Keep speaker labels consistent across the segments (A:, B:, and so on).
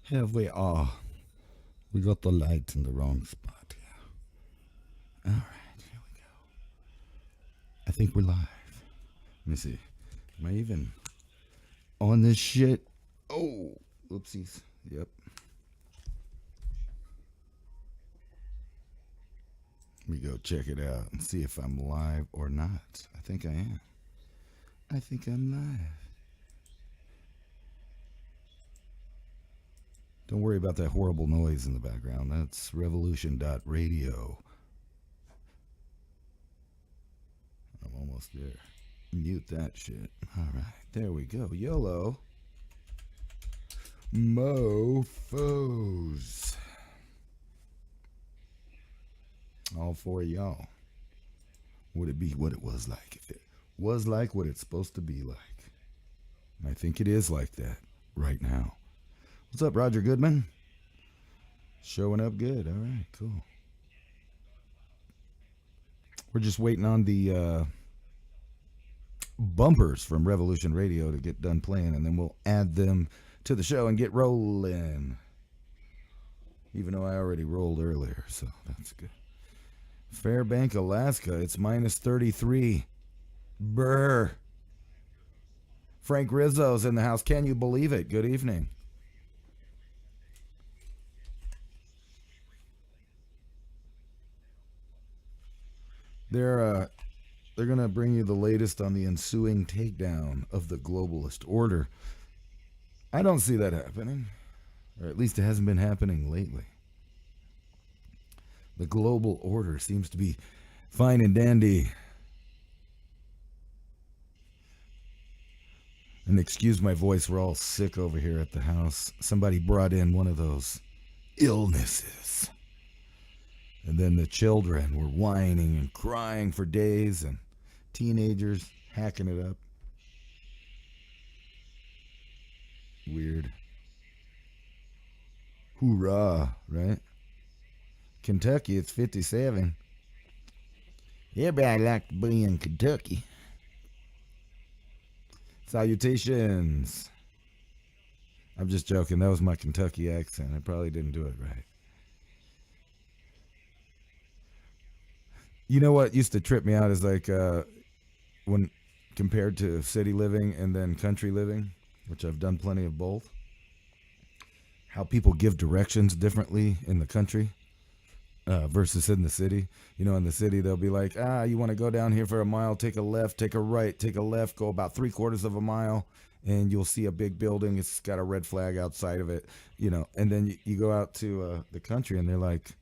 A: Here we are. We got the light in the wrong spot here. All right, here we go. I think we're live. Let me see. Am I even on this shit? Oh, oopsies. Yep. Let me go check it out and see if I'm live or not. I think I am. I think I'm live. Don't worry about that horrible noise in the background. That's Revolution.Radio. I'm almost there. Mute that shit. All right, there we go. YOLO. Mofos. All for y'all. Would it be what it was like if it was like what it's supposed to be like? I think it is like that right now. What's up, Roger Goodman? Showing up good. All right, cool. We're just waiting on the bumpers from Revolution Radio to get done playing, and then we'll add them to the show and get rolling. Even though I already rolled earlier, so that's good. Fairbank, Alaska, it's minus 33. Brr. Frank Rizzo's in the house. Can you believe it? Good evening. They're going to bring you the latest on the ensuing takedown of the globalist order. I don't see that happening, or at least it hasn't been happening lately. The global order seems to be fine and dandy. And excuse my voice, we're all sick over here at the house. Somebody brought in one of those illnesses. And then the children were whining and crying for days, and teenagers hacking it up. Weird. Hoorah, right? Kentucky, it's 57. Everybody like to be in Kentucky. Salutations. I'm just joking. That was my Kentucky accent. I probably didn't do it right. You know what used to trip me out is like when compared to city living and then country living, which I've done plenty of both, how people give directions differently in the country versus in the city. You know, in the city, they'll be like, you want to go down here for a mile, take a left, take a right, take a left, go about 3/4 of a mile, and you'll see a big building. It's got a red flag outside of it, you know, and then you go out to the country and they're like,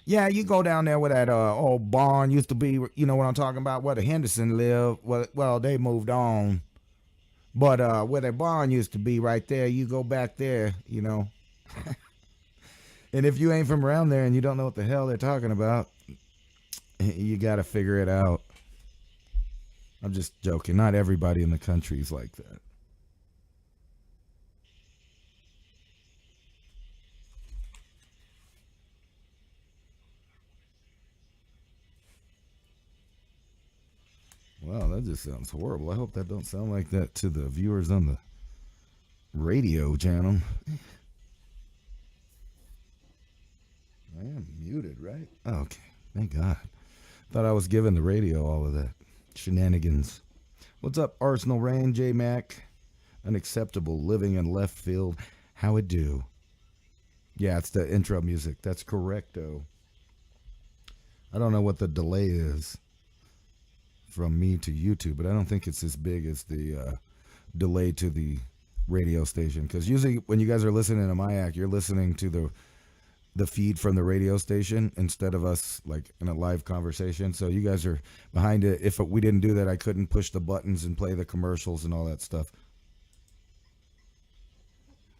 A: yeah, you go down there where that old barn used to be, you know what I'm talking about, where the Henderson lived. Well, they moved on. But where their barn used to be right there, you go back there, you know. And if you ain't from around there and you don't know what the hell they're talking about, you got to figure it out. I'm just joking. Not everybody in the country is like that. Wow, that just sounds horrible. I hope that don't sound like that to the viewers on the radio channel. I am muted, right? Oh, okay. Thank God. Thought I was giving the radio all of that shenanigans. What's up, Arsenal Rain, J Mac? Unacceptable, living in left field. How it do? Yeah, it's the intro music. That's correcto. I don't know what the delay is from me to YouTube, but I don't think it's as big as the delay to the radio station. Because usually when you guys are listening to my act, you're listening to the feed from the radio station instead of us like in a live conversation. So you guys are behind it. If we didn't do that, I couldn't push the buttons and play the commercials and all that stuff.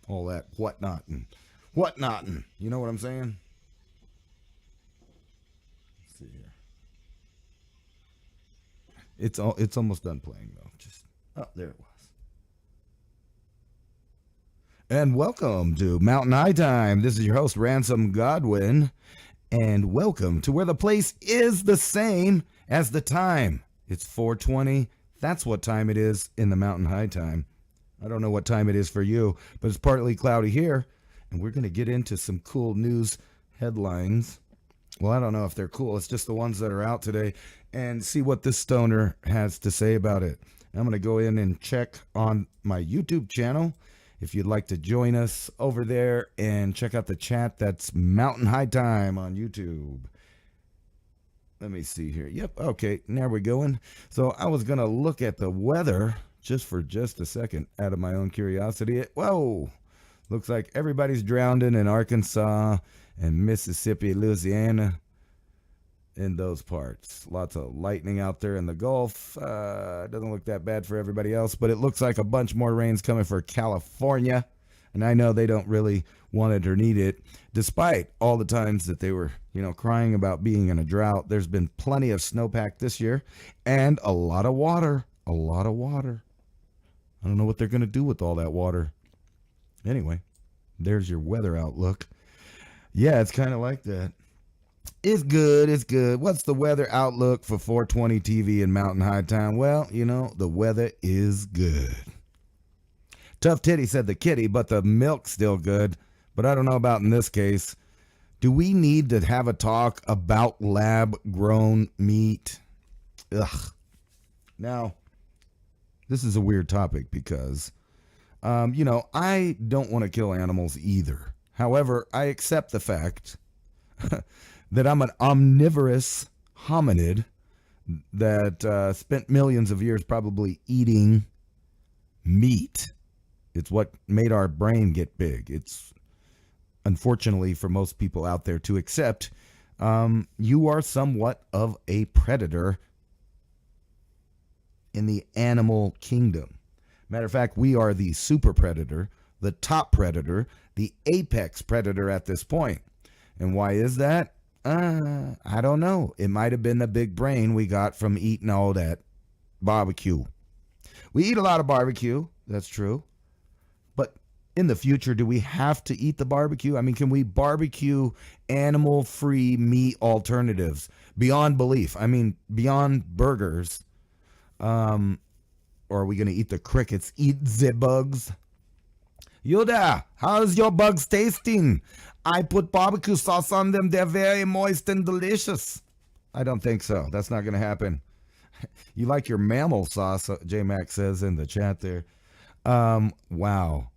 A: All that whatnot-ing. Whatnot-ing. You know what I'm saying? Let's see here. It's almost done playing though. There it was. And welcome to Mountain High Time. This is your host, Ransom Godwin. And welcome to where the place is the same as the time. It's 4:20. That's what time it is in the Mountain High Time. I don't know what time it is for you, but it's partly cloudy here. And we're going to get into some cool news headlines. Well, I don't know if they're cool. It's just the ones that are out today, and see what this stoner has to say about it. I'm going to go in and check on my YouTube channel. If you'd like to join us over there and check out the chat, that's Mountain High Time on YouTube. Let me see here. Yep. Okay. There we're going. So I was going to look at the weather just a second out of my own curiosity. Whoa. Looks like everybody's drowning in Arkansas and Mississippi, Louisiana, in those parts. Lots of lightning out there in the Gulf. Doesn't look that bad for everybody else, but it looks like a bunch more rain's coming for California. And I know they don't really want it or need it, despite all the times that they were, crying about being in a drought. There's been plenty of snowpack this year and a lot of water. A lot of water. I don't know what they're going to do with all that water. Anyway, there's your weather outlook. Yeah, it's kind of like that. It's good. It's good. What's the weather outlook for 420 TV and Mountain High Time? Well, the weather is good. Tough Titty said the kitty, but the milk's still good. But I don't know about in this case. Do we need to have a talk about lab-grown meat? Ugh. Now, this is a weird topic because, I don't want to kill animals either. However, I accept the fact that I'm an omnivorous hominid that spent millions of years probably eating meat. It's what made our brain get big. It's unfortunately for most people out there to accept you are somewhat of a predator in the animal kingdom. Matter of fact, we are the super predator, the top predator, the apex predator at this point. And why is that? I don't know. It might have been the big brain we got from eating all that barbecue. We eat a lot of barbecue. That's true. But in the future, do we have to eat the barbecue? I mean, can we barbecue animal-free meat alternatives beyond belief? I mean, beyond burgers. Or are we going to eat the crickets? Eat the bugs? Yoda, how's your bugs tasting? I put barbecue sauce on them. They're very moist and delicious. I don't think so. That's not going to happen. You like your mammal sauce, J-Mac says in the chat there. Wow.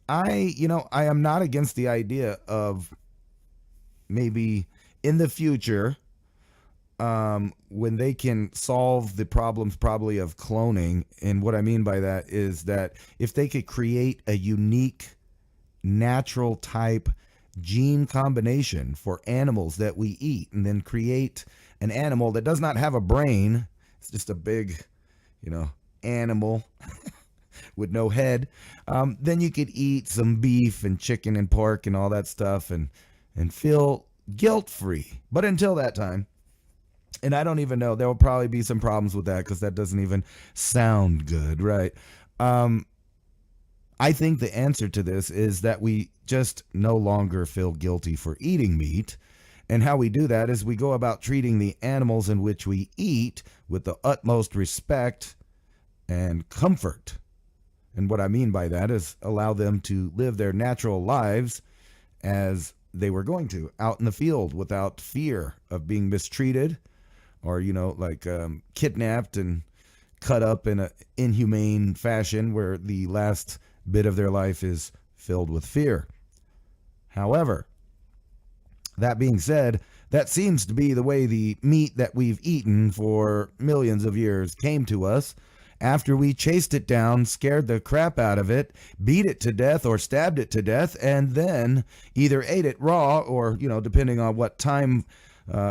A: I am not against the idea of maybe in the future, when they can solve the problems probably of cloning. And what I mean by that is that if they could create a unique natural type gene combination for animals that we eat, and then create an animal that does not have a brain, it's just a big, animal with no head, then you could eat some beef and chicken and pork and all that stuff and feel guilt-free. But until that time, and I don't even know, there will probably be some problems with that because that doesn't even sound good, right? I think the answer to this is that we just no longer feel guilty for eating meat. And how we do that is we go about treating the animals in which we eat with the utmost respect and comfort. And what I mean by that is allow them to live their natural lives as they were going to, out in the field without fear of being mistreated or, kidnapped and cut up in an inhumane fashion where the last bit of their life is filled with fear. However, that being said, that seems to be the way the meat that we've eaten for millions of years came to us after we chased it down, scared the crap out of it, beat it to death or stabbed it to death, and then either ate it raw or, depending on what time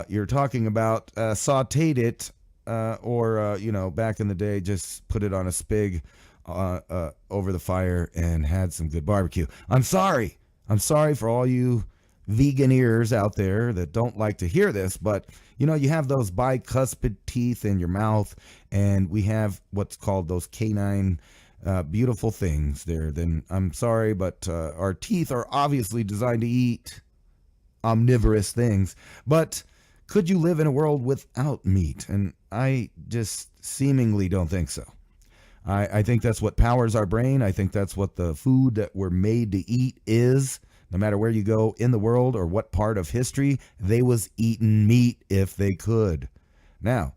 A: you're talking about, sauteed it or, back in the day, just put it on a spig over the fire and had some good barbecue. I'm sorry for all you vegan ears out there that don't like to hear this, but you have those bicuspid teeth in your mouth, and we have what's called those canine beautiful things there. Then I'm sorry, but our teeth are obviously designed to eat omnivorous things. But could you live in a world without meat? And I just seemingly don't think so. I think that's what powers our brain. I think that's what the food that we're made to eat is. No matter where you go in the world or what part of history, they was eating meat if they could. Now,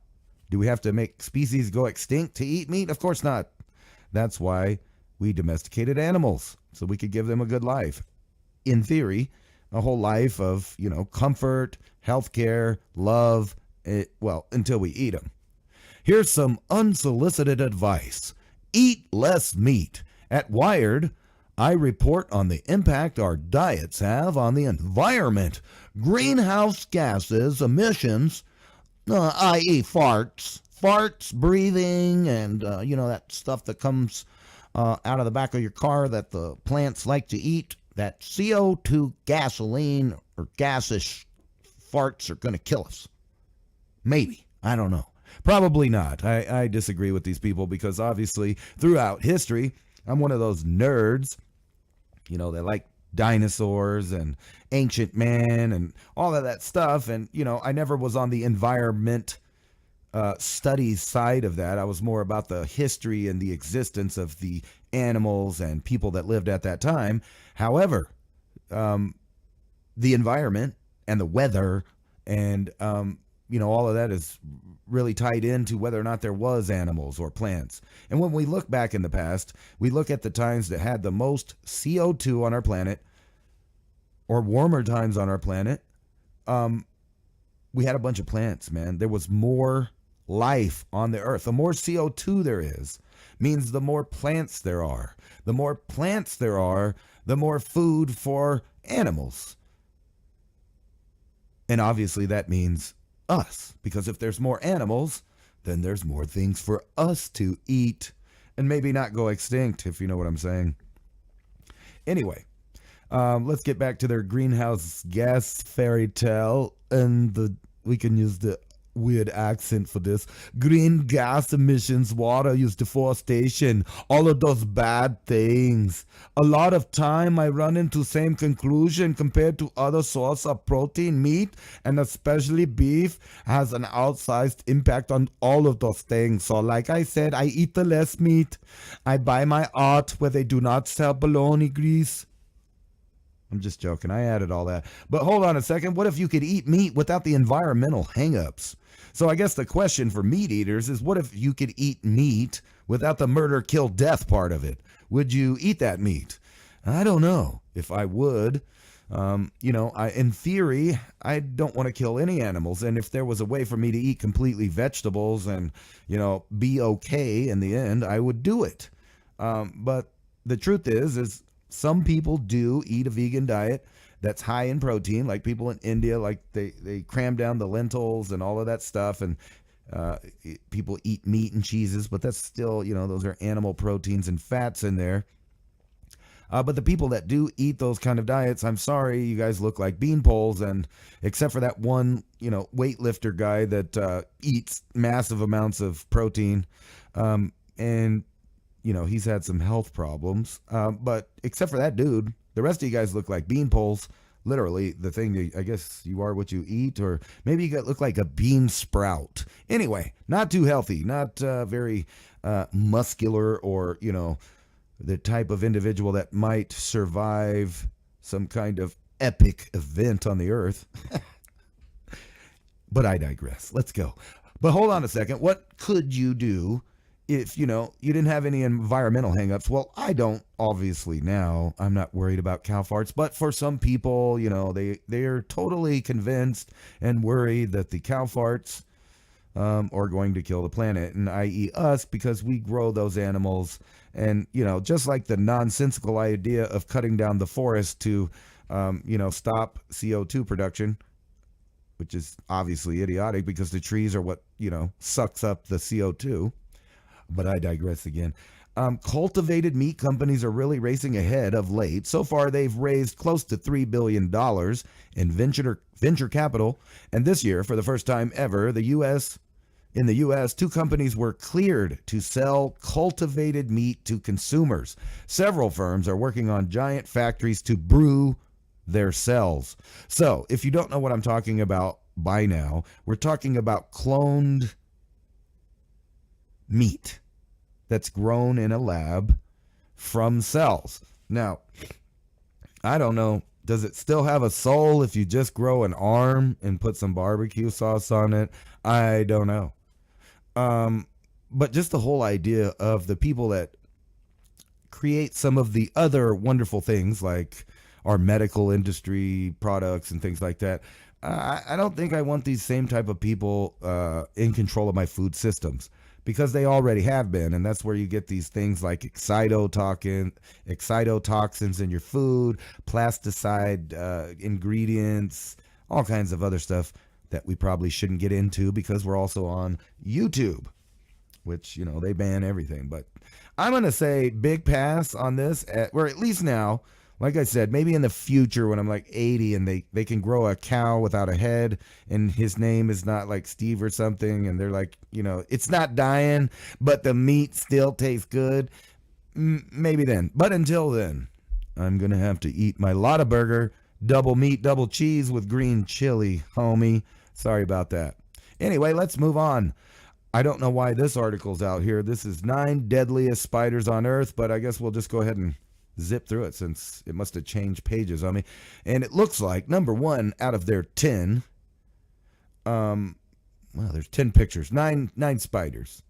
A: do we have to make species go extinct to eat meat? Of course not. That's why we domesticated animals, so we could give them a good life. In theory, a whole life of, comfort, healthcare, love, until we eat them. Here's some unsolicited advice. Eat less meat. At Wired, I report on the impact our diets have on the environment. Greenhouse gases, emissions, i.e. farts, breathing, and, that stuff that comes out of the back of your car that the plants like to eat. That CO2 gasoline or gaseous farts are going to kill us. Maybe. I don't know. Probably not. I disagree with these people because obviously throughout history, I'm one of those nerds, that like dinosaurs and ancient man and all of that stuff. And, I never was on the environment studies side of that. I was more about the history and the existence of the animals and people that lived at that time. However, the environment and the weather and, all of that is really tied into whether or not there was animals or plants. And when we look back in the past, we look at the times that had the most CO2 on our planet or warmer times on our planet. We had a bunch of plants, man. There was more life on the earth. The more CO2 there is means the more plants there are. The more plants there are, the more food for animals. And obviously that means us, because if there's more animals, then there's more things for us to eat and maybe not go extinct, if you know what I'm saying. Anyway, let's get back to their greenhouse gas fairy tale, and we can use the weird accent for this. Green gas emissions, water use, deforestation, all of those bad things. A lot of time I run into same conclusion compared to other source of protein. Meat, and especially beef, has an outsized impact on all of those things. So like I said, I eat the less meat. I buy my art where they do not sell bologna grease. I'm just joking. I added all that. But hold on a second. What if you could eat meat without the environmental hangups? So I guess the question for meat eaters is, what if you could eat meat without the murder, kill, death part of it? Would you eat that meat? I don't know if I would. In theory, I don't want to kill any animals. And if there was a way for me to eat completely vegetables and, be okay in the end, I would do it. But the truth is some people do eat a vegan diet that's high in protein, like people in India, like they cram down the lentils and all of that stuff. And people eat meat and cheeses, but that's still, those are animal proteins and fats in there. But the people that do eat those kind of diets, I'm sorry, you guys look like beanpoles. And except for that one, weightlifter guy that eats massive amounts of protein, and he's had some health problems. But except for that dude, the rest of you guys look like beanpoles. Literally, the thing that I guess you are what you eat, or maybe you look like a bean sprout. Anyway, not too healthy, not very muscular, or, the type of individual that might survive some kind of epic event on the earth. But I digress. Let's go. But hold on a second. What could you do if, you didn't have any environmental hangups? Well, I don't, obviously, now. I'm not worried about cow farts. But for some people, they're totally convinced and worried that the cow farts are going to kill the planet, and i.e. us, because we grow those animals. And, just like the nonsensical idea of cutting down the forest to, stop CO2 production, which is obviously idiotic because the trees are what, sucks up the CO2. But I digress again. Cultivated meat companies are really racing ahead of late. So far, they've raised close to $3 billion in venture capital. And this year, for the first time ever, in the U.S., 2 companies were cleared to sell cultivated meat to consumers. Several firms are working on giant factories to brew their cells. So, if you don't know what I'm talking about by now, we're talking about cloned meat that's grown in a lab from cells. Now, I don't know Does it still have a soul if you just grow an arm and put some barbecue sauce on it? I don't know. But just the whole idea of the people that create some of the other wonderful things like our medical industry products and things like that. I don't think I want these same type of people in control of my food systems, because they already have been. And that's where you get these things like excitotoxins in your food, plasticide ingredients, all kinds of other stuff that we probably shouldn't get into because we're also on YouTube, which, they ban everything. But I'm going to say big pass on this, or at least now. Like I said, maybe in the future when I'm like 80 and they can grow a cow without a head and his name is not like Steve or something, and they're like, it's not dying, but the meat still tastes good. Maybe then. But until then, I'm going to have to eat my Lotta Burger, double meat, double cheese with green chili, homie. Sorry about that. Anyway, let's move on. I don't know why this article's out here. This is 9 deadliest spiders on Earth, but I guess we'll just go ahead and zip through it since it must have changed pages on me. And it looks like number 1 out of their 10, there's 10 pictures, nine spiders.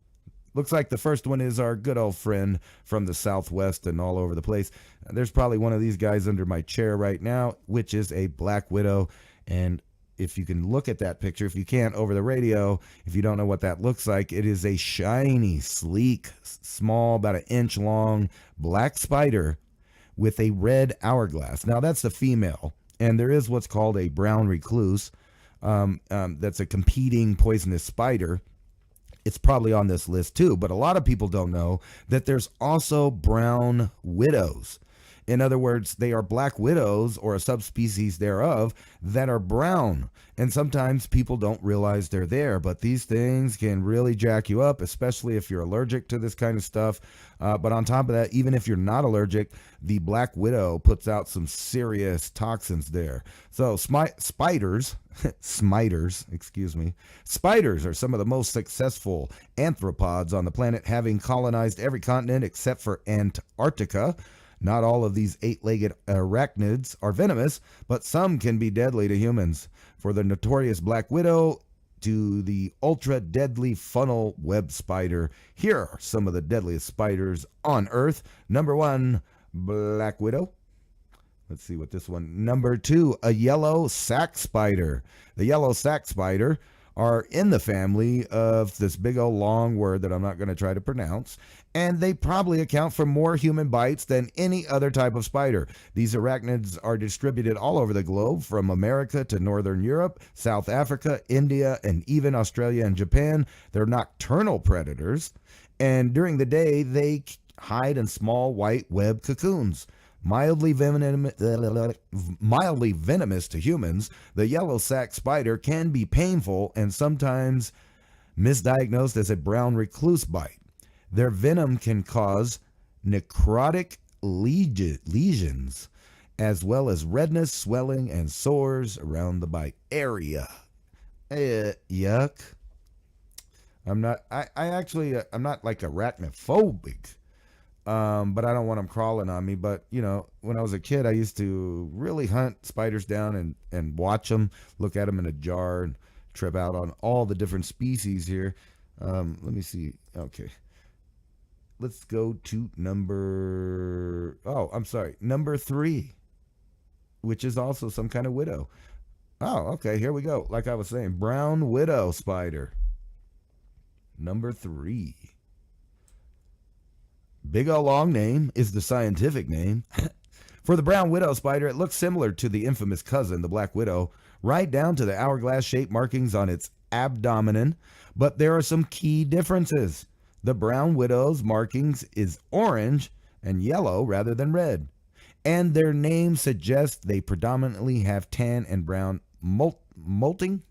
A: Looks like the first one is our good old friend from the Southwest and all over the place. There's probably one of these guys under my chair right now, which is a black widow. And if you can look at that picture, if you can't over the radio, if you don't know what that looks like, it is a shiny, sleek, small, about an inch long black spider with a red hourglass. Now that's the female, and there is what's called a brown recluse. That's a competing poisonous spider. It's probably on this list too, but a lot of people don't know that there's also brown widows. In other words, they are black widows or a subspecies thereof that are brown. And sometimes people don't realize they're there, but these things can really jack you up, especially if you're allergic to this kind of stuff. But on top of that, even if you're not allergic, the black widow puts out some serious toxins there. So spiders are some of the most successful arthropods on the planet, having colonized every continent except for Antarctica. Not all of these 8-legged arachnids are venomous, but some can be deadly to humans. For the notorious black widow to the ultra-deadly funnel web spider, here are some of the deadliest spiders on Earth. Number 1, black widow. Let's see what this one. Number 2, a yellow sac spider. The yellow sac spider are in the family of this big old long word that I'm not going to try to pronounce, and they probably account for more human bites than any other type of spider. These arachnids are distributed all over the globe, from America to Northern Europe, South Africa, India, and even Australia and Japan. They're nocturnal predators, and during the day they hide in small white web cocoons. Mildly venomous to humans, the yellow sac spider can be painful and sometimes misdiagnosed as a brown recluse bite. Their venom can cause necrotic lesions, as well as redness, swelling, and sores around the bite area. Yuck. I'm not like arachnophobic. But I don't want them crawling on me. But, when I was a kid, I used to really hunt spiders down and watch them, look at them in a jar, and trip out on all the different species here. Let me see. Okay. Let's go to number 3, which is also some kind of widow. Oh, okay. Here we go. Like I was saying, brown widow spider. Number 3. Big O long name is the scientific name. For the brown widow spider, it looks similar to the infamous cousin, the black widow, right down to the hourglass-shaped markings on its abdomen. But there are some key differences. The brown widow's markings is orange and yellow rather than red. And their name suggests they predominantly have tan and brown molting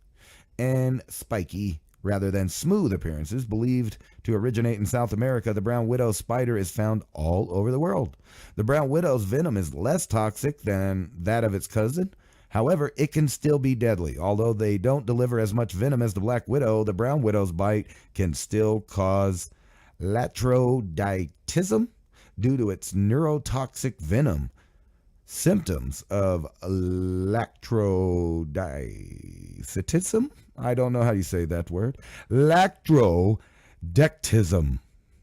A: and spiky rather than smooth appearances. Believed to originate in South America, the brown widow spider is found all over the world. The brown widow's venom is less toxic than that of its cousin. However, it can still be deadly. Although they don't deliver as much venom as the black widow, the brown widow's bite can still cause latrodictism due to its neurotoxic venom. symptoms of lactrodictism. I don't know how you say that word. Lactrodectism,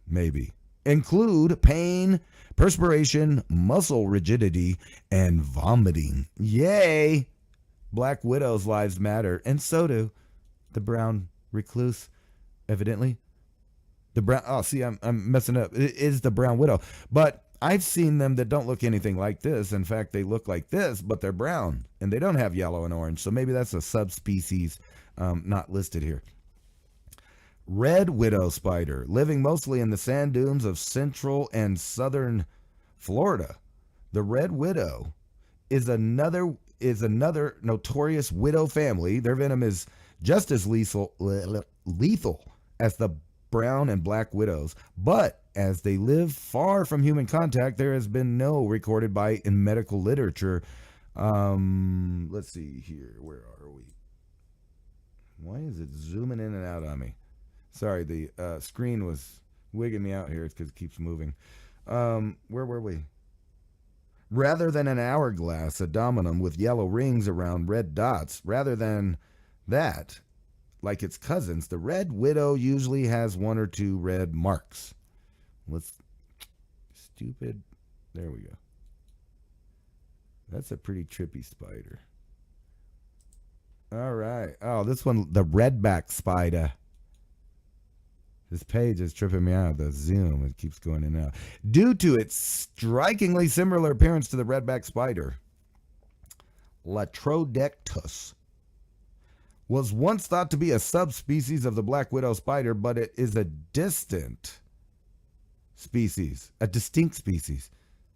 A: maybe. Include pain, perspiration, muscle rigidity, and vomiting. Yay! Black widows' lives matter, and so do the brown recluse, evidently. The brown, oh, see, I'm messing up. It is the brown widow. But I've seen them that don't look anything like this. In fact, they look like this, but they're brown, and they don't have yellow and orange. So maybe that's a subspecies not listed here. Red widow spider, living mostly in the sand dunes of central and southern Florida. The red widow is another notorious widow family. Their venom is just as lethal as the brown and black widows, but as they live far from human contact, there has been no recorded bite in medical literature. Let's see here. Where are we? Why is it zooming in and out on me? Sorry, the screen was wigging me out here because it keeps moving. Where were we? Rather than an hourglass, a dominum with yellow rings around red dots, rather than that, like its cousins, the red widow usually has one or two red marks. Stupid. There we go. That's a pretty trippy spider. All right. Oh, this one, the redback spider. This page is tripping me out. The zoom, it keeps going in and out. Due to its strikingly similar appearance to the redback spider, Latrodectus was once thought to be a subspecies of the black widow spider, but it is a distinct species.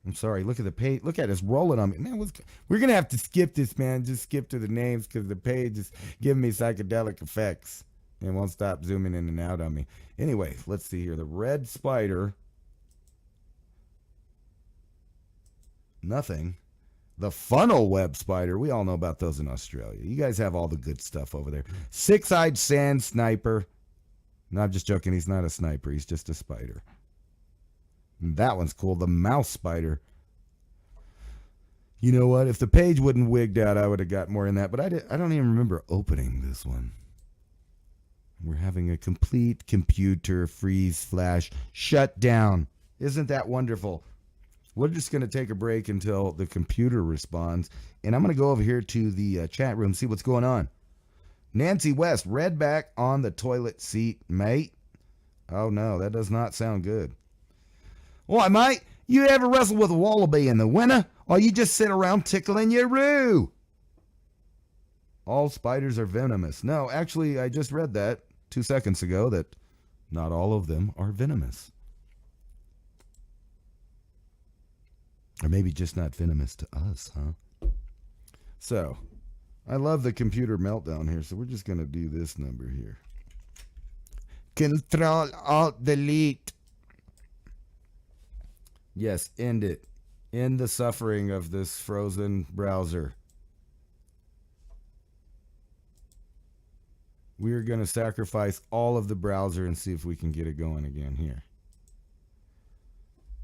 A: I'm sorry, look at the page. Look at it, it's rolling on me. Man, we're going to have to skip this, man. Just skip to the names because the page is giving me psychedelic effects. It won't stop zooming in and out on me. Anyway, let's see here. The red spider. Nothing. The funnel web spider. We all know about those in Australia. You guys have all the good stuff over there. Six-eyed sand sniper. No, I'm just joking. He's not a sniper. He's just a spider. And that one's cool. The mouse spider. You know what? If the page wouldn't wigged out, I would have got more in that. But I don't even remember opening this one. We're having a complete computer freeze flash shutdown. Isn't that wonderful? We're just going to take a break until the computer responds. And I'm going to go over here to the chat room, see what's going on. Nancy West, redback on the toilet seat, mate. Oh, no, that does not sound good. Why, mate, you ever wrestle with a wallaby in the winter? Or you just sit around tickling your roo? All spiders are venomous. No, actually, I just read that 2 seconds ago that not all of them are venomous. Or maybe just not venomous to us, huh? So, I love the computer meltdown here, so we're just going to do this number here. Control-Alt-Delete. Yes, end it. End the suffering of this frozen browser. We're going to sacrifice all of the browser and see if we can get it going again here.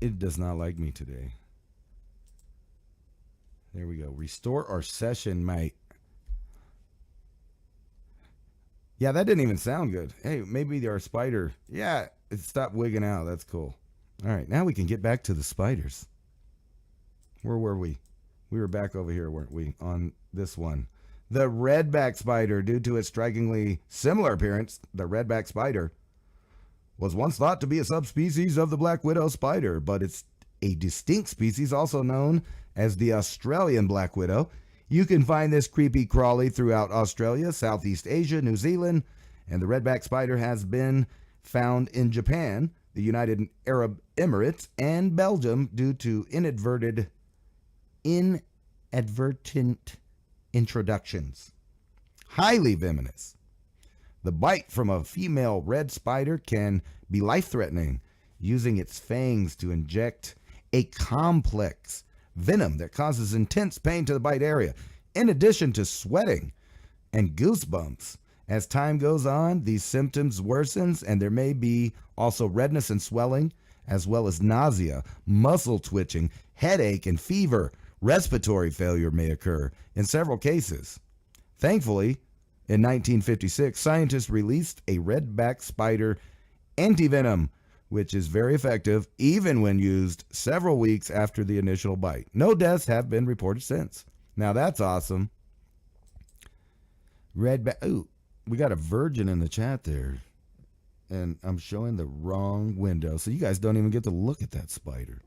A: It does not like me today. There we go. Restore our session, mate. Yeah, that didn't even sound good. Hey, maybe our spider. Yeah, it stopped wigging out. That's cool. All right, now we can get back to the spiders. Where were we? We were back over here, weren't we? On this one. The redback spider, due to its strikingly similar appearance, the redback spider was once thought to be a subspecies of the black widow spider, but it's a distinct species also known as the Australian black widow. You can find this creepy crawly throughout Australia, Southeast Asia, New Zealand, and the redback spider has been found in Japan, the United Arab Emirates, and Belgium due to inadvertent introductions. Highly venomous. The bite from a female red spider can be life-threatening, using its fangs to inject a complex venom that causes intense pain to the bite area, in addition to sweating and goosebumps. As time goes on, these symptoms worsens, and there may be also redness and swelling, as well as nausea, muscle twitching, headache, and fever. Respiratory failure may occur in several cases. Thankfully, in 1956, scientists released a redback spider antivenom, which is very effective even when used several weeks after the initial bite. No deaths have been reported since. Now that's awesome. Redback. Ooh, we got a virgin in the chat there. And I'm showing the wrong window. So you guys don't even get to look at that spider.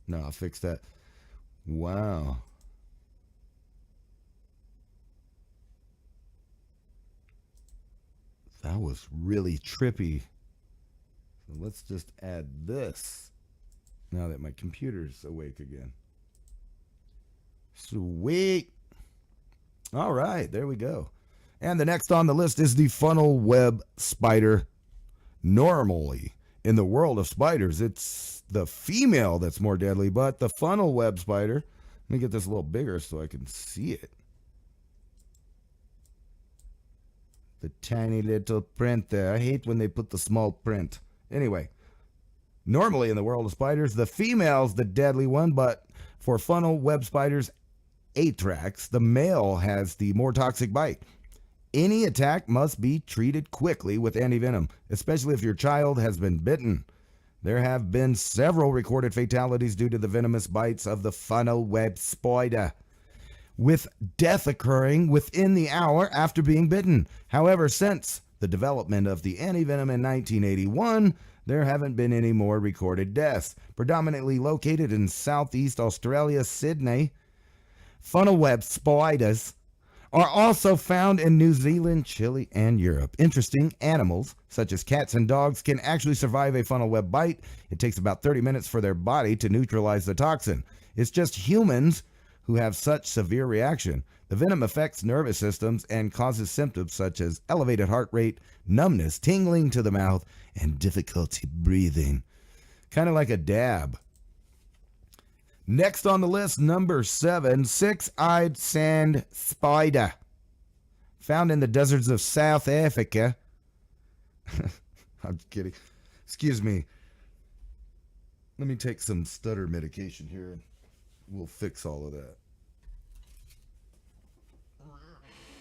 A: No, I'll fix that. Wow. That was really trippy. So let's just add this now that my computer's awake again. Sweet. All right, there we go. And the next on the list is the funnel web spider. Normally, in the world of spiders, it's the female that's more deadly, but the funnel web spider, let me get this a little bigger so I can see it. The tiny little print there. I hate when they put the small print. Anyway, normally in the world of spiders, the female's the deadly one, but for funnel web spiders, Atrax, the male has the more toxic bite. Any attack must be treated quickly with antivenom, especially if your child has been bitten. There have been several recorded fatalities due to the venomous bites of the funnel web spider, with death occurring within the hour after being bitten. However, since the development of the antivenom in 1981, there haven't been any more recorded deaths. Predominantly located in Southeast Australia, Sydney, funnel web spiders are also found in New Zealand, Chile, and Europe. Interesting, animals such as cats and dogs can actually survive a funnel web bite. It takes about 30 minutes for their body to neutralize the toxin. It's just humans who have such severe reaction. The venom affects nervous systems and causes symptoms such as elevated heart rate, numbness, tingling to the mouth, and difficulty breathing. Kind of like a dab. Next on the list, number 7, six-eyed sand spider. Found in the deserts of South Africa. I'm kidding. Excuse me. Let me take some stutter medication here and we'll fix all of that.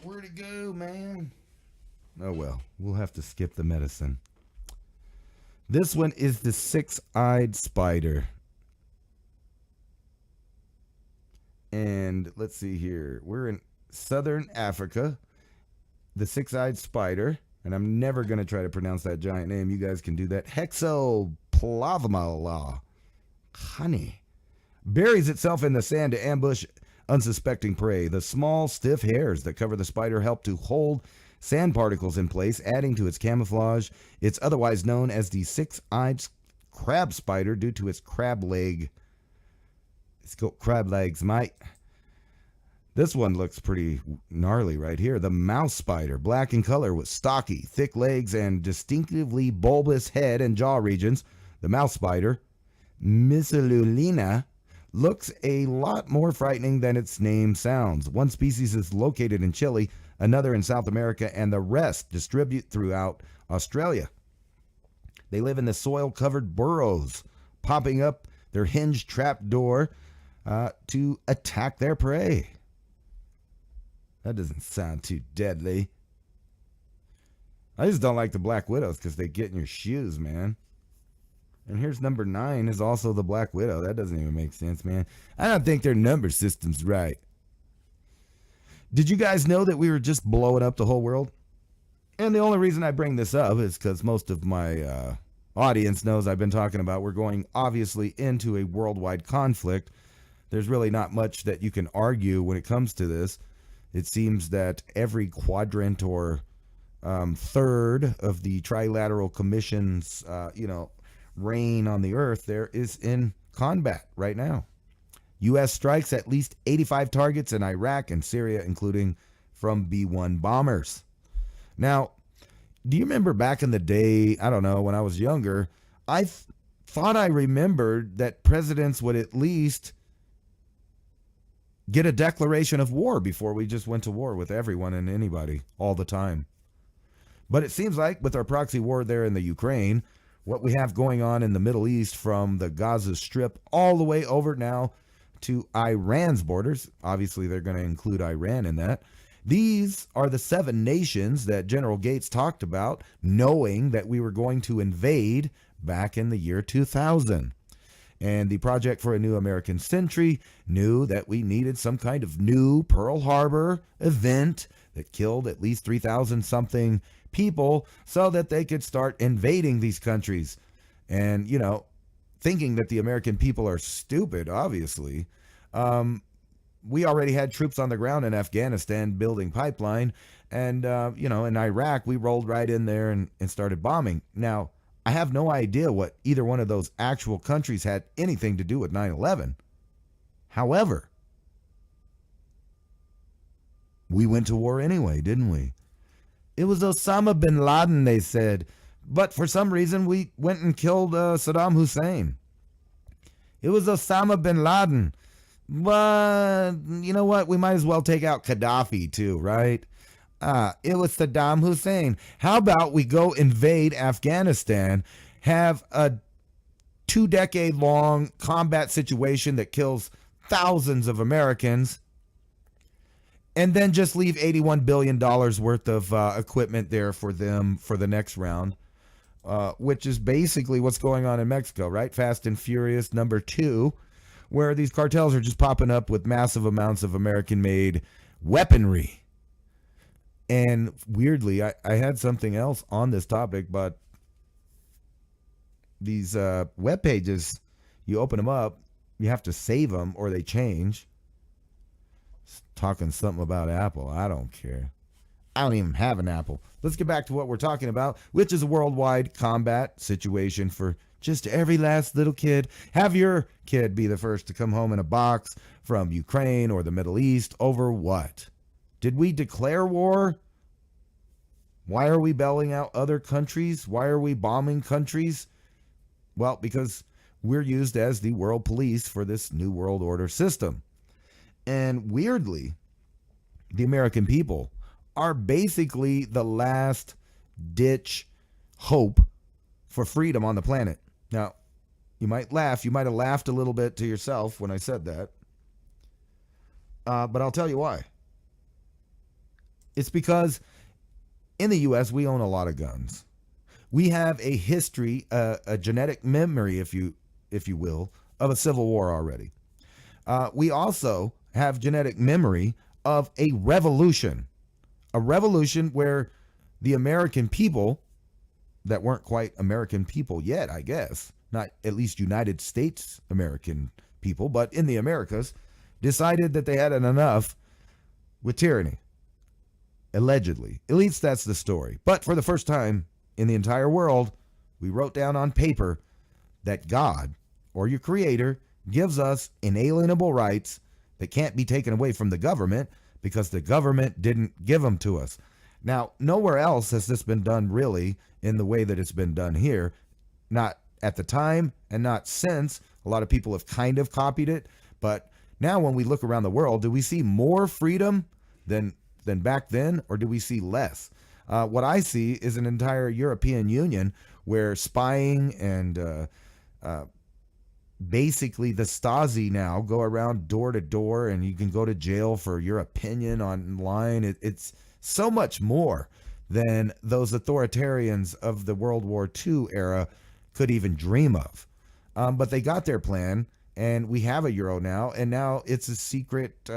A: Where'd it go, man? Oh well, we'll have to skip the medicine. This one is the six-eyed spider. And let's see here. We're in southern Africa. The six-eyed spider. And I'm never going to try to pronounce that giant name. You guys can do that. Hexoplasma honey. Buries itself in the sand to ambush unsuspecting prey. The small, stiff hairs that cover the spider help to hold sand particles in place, adding to its camouflage. It's otherwise known as the six-eyed crab spider due to its crab leg. It's got crab legs, mate. This one looks pretty gnarly right here. The mouse spider, black in color with stocky, thick legs and distinctively bulbous head and jaw regions. The mouse spider, Missalulina, looks a lot more frightening than its name sounds. One species is located in Chile, another in South America, and the rest distribute throughout Australia. They live in the soil-covered burrows, popping up their hinged trap door to attack their prey. That doesn't sound too deadly. I just don't like the black widows because they get in your shoes, man. And here's number 9 is also the black widow. That doesn't even make sense, man. I don't think their number system's right. Did you guys know that we were just blowing up the whole world? And the only reason I bring this up is because most of my audience knows I've been talking about we're going obviously into a worldwide conflict. There's really not much that you can argue when it comes to this. It seems that every quadrant or third of the Trilateral Commission's, reign on the earth there is in combat right now. U.S. strikes at least 85 targets in Iraq and Syria, including from B-1 bombers. Now, do you remember back in the day, I don't know, when I was younger, I thought I remembered that presidents would at least get a declaration of war before we just went to war with everyone and anybody all the time. But it seems like with our proxy war there in the Ukraine, what we have going on in the Middle East from the Gaza Strip all the way over now to Iran's borders. Obviously, they're going to include Iran in that. These are the 7 nations that General Gates talked about, knowing that we were going to invade back in the year 2000. And the Project for a New American Century knew that we needed some kind of new Pearl Harbor event that killed at least 3,000 something people so that they could start invading these countries. And, thinking that the American people are stupid, obviously. We already had troops on the ground in Afghanistan building pipeline. And, in Iraq, we rolled right in there and started bombing. Now, I have no idea what either one of those actual countries had anything to do with 9/11. However, we went to war anyway, didn't we? It was Osama bin Laden, they said. But for some reason, we went and killed Saddam Hussein. It was Osama bin Laden. But you know what? We might as well take out Gaddafi too, right? It was Saddam Hussein. How about we go invade Afghanistan, have a 2-decade-long combat situation that kills thousands of Americans, and then just leave $81 billion worth of equipment there for them for the next round, which is basically what's going on in Mexico, right? Fast and Furious #2, where these cartels are just popping up with massive amounts of American-made weaponry. And weirdly, I had something else on this topic, but these web pages, you open them up, you have to save them or they change. Talking something about Apple. I don't care. I don't even have an Apple. Let's get back to what we're talking about, which is a worldwide combat situation for just every last little kid. Have your kid be the first to come home in a box from Ukraine or the Middle East over what? Did we declare war? Why are we bailing out other countries? Why are we bombing countries? Well, because we're used as the world police for this new world order system. And weirdly, the American people are basically the last ditch hope for freedom on the planet. Now, you might laugh. You might have laughed a little bit to yourself when I said that. But I'll tell you why. It's because in the U.S., we own a lot of guns. We have a history, a genetic memory, if you will, of a civil war already. We also have genetic memory of a revolution where the American people that weren't quite American people yet, I guess, not at least United States American people, but in the Americas, decided that they had enough with tyranny. Allegedly. At least that's the story. But for the first time in the entire world, we wrote down on paper that God, or your creator, gives us inalienable rights that can't be taken away from the government because the government didn't give them to us. Now, nowhere else has this been done really in the way that it's been done here. Not at the time and not since. A lot of people have kind of copied it. But now when we look around the world, do we see more freedom than back then, or do we see less? What I see is an entire European Union where spying and basically the Stasi now go around door to door, and you can go to jail for your opinion online. It's so much more than those authoritarians of the World War II era could even dream of. But they got their plan, and we have a euro now, and now it's a secret,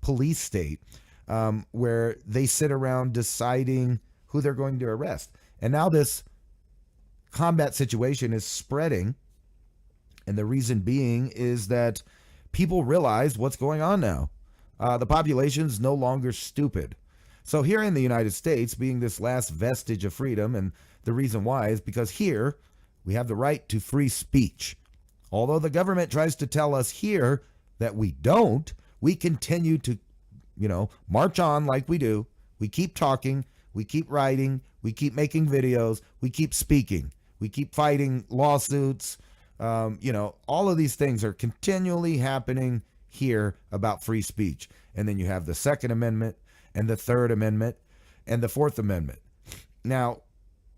A: police state where they sit around deciding who they're going to arrest. And now this combat situation is spreading. And the reason being is that people realize what's going on now. The population's no longer stupid. So here in the United States, being this last vestige of freedom, and the reason why is because here we have the right to free speech. Although the government tries to tell us here that we don't, we continue to, march on like we do. We keep talking, we keep writing, we keep making videos, we keep speaking, we keep fighting lawsuits. All of these things are continually happening here about free speech. And then you have the Second Amendment and the Third Amendment and the Fourth Amendment. Now,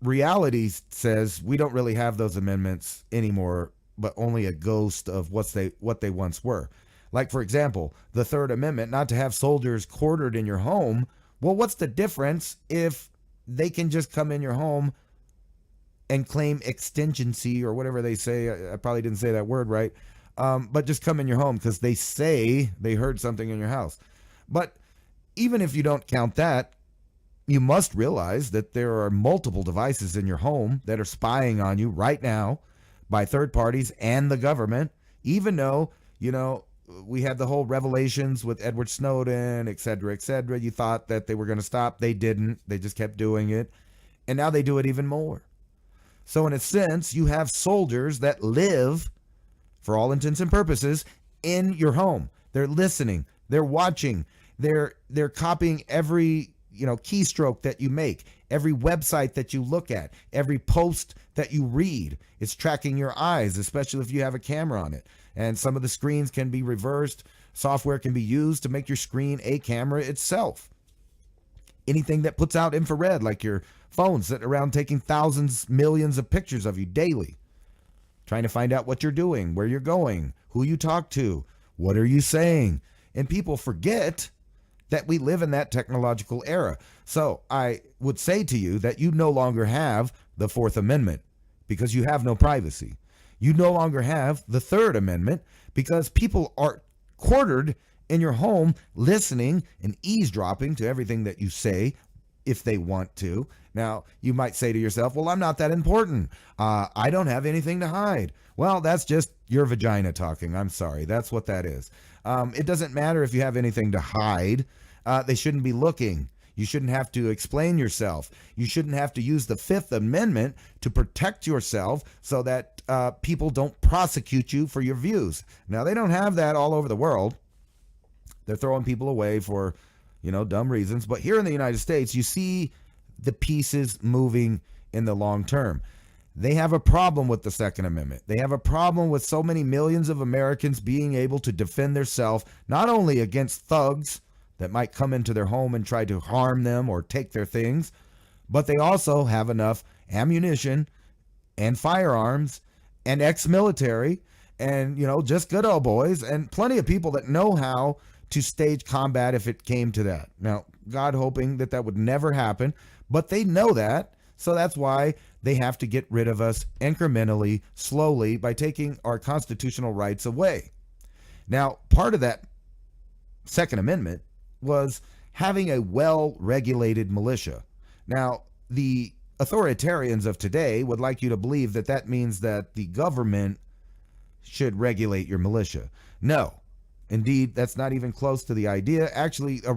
A: reality says we don't really have those amendments anymore but only a ghost of what they once were. Like, for example, the Third Amendment, not to have soldiers quartered in your home. Well, what's the difference if they can just come in your home and claim extingency or whatever they say? I probably didn't say that word right. But just come in your home because they say they heard something in your house. But even if you don't count that, you must realize that there are multiple devices in your home that are spying on you right now by third parties and the government, even though, we had the whole revelations with Edward Snowden, et cetera, et cetera. You thought that they were going to stop. They didn't. They just kept doing it. And now they do it even more. So in a sense, you have soldiers that live, for all intents and purposes, in your home. They're listening. They're watching. They're copying every keystroke that you make, every website that you look at, every post that you read. It's tracking your eyes, especially if you have a camera on it. And some of the screens can be reversed. Software can be used to make your screen a camera itself. Anything that puts out infrared, like your phone sitting around taking thousands, millions of pictures of you daily, trying to find out what you're doing, where you're going, who you talk to, what are you saying. And people forget that we live in that technological era. So I would say to you that you no longer have the Fourth Amendment because you have no privacy. You no longer have the Third Amendment because people are quartered in your home listening and eavesdropping to everything that you say if they want to. Now, you might say to yourself, well, I'm not that important. I don't have anything to hide. Well, that's just your vagina talking. I'm sorry. That's what that is. It doesn't matter if you have anything to hide. They shouldn't be looking. You shouldn't have to explain yourself. You shouldn't have to use the Fifth Amendment to protect yourself so that people don't prosecute you for your views. Now, they don't have that all over the world. They're throwing people away for, dumb reasons. But here in the United States, you see the pieces moving in the long term. They have a problem with the Second Amendment. They have a problem with so many millions of Americans being able to defend themselves, not only against thugs that might come into their home and try to harm them or take their things, but they also have enough ammunition and firearms and ex-military and, just good old boys and plenty of people that know how to stage combat if it came to that. Now, God hoping that would never happen, but they know that. So that's why they have to get rid of us incrementally, slowly, by taking our constitutional rights away. Now, part of that Second Amendment was having a well-regulated militia. Now, the authoritarians of today would like you to believe that means that the government should regulate your militia. No, indeed, that's not even close to the idea. Actually, a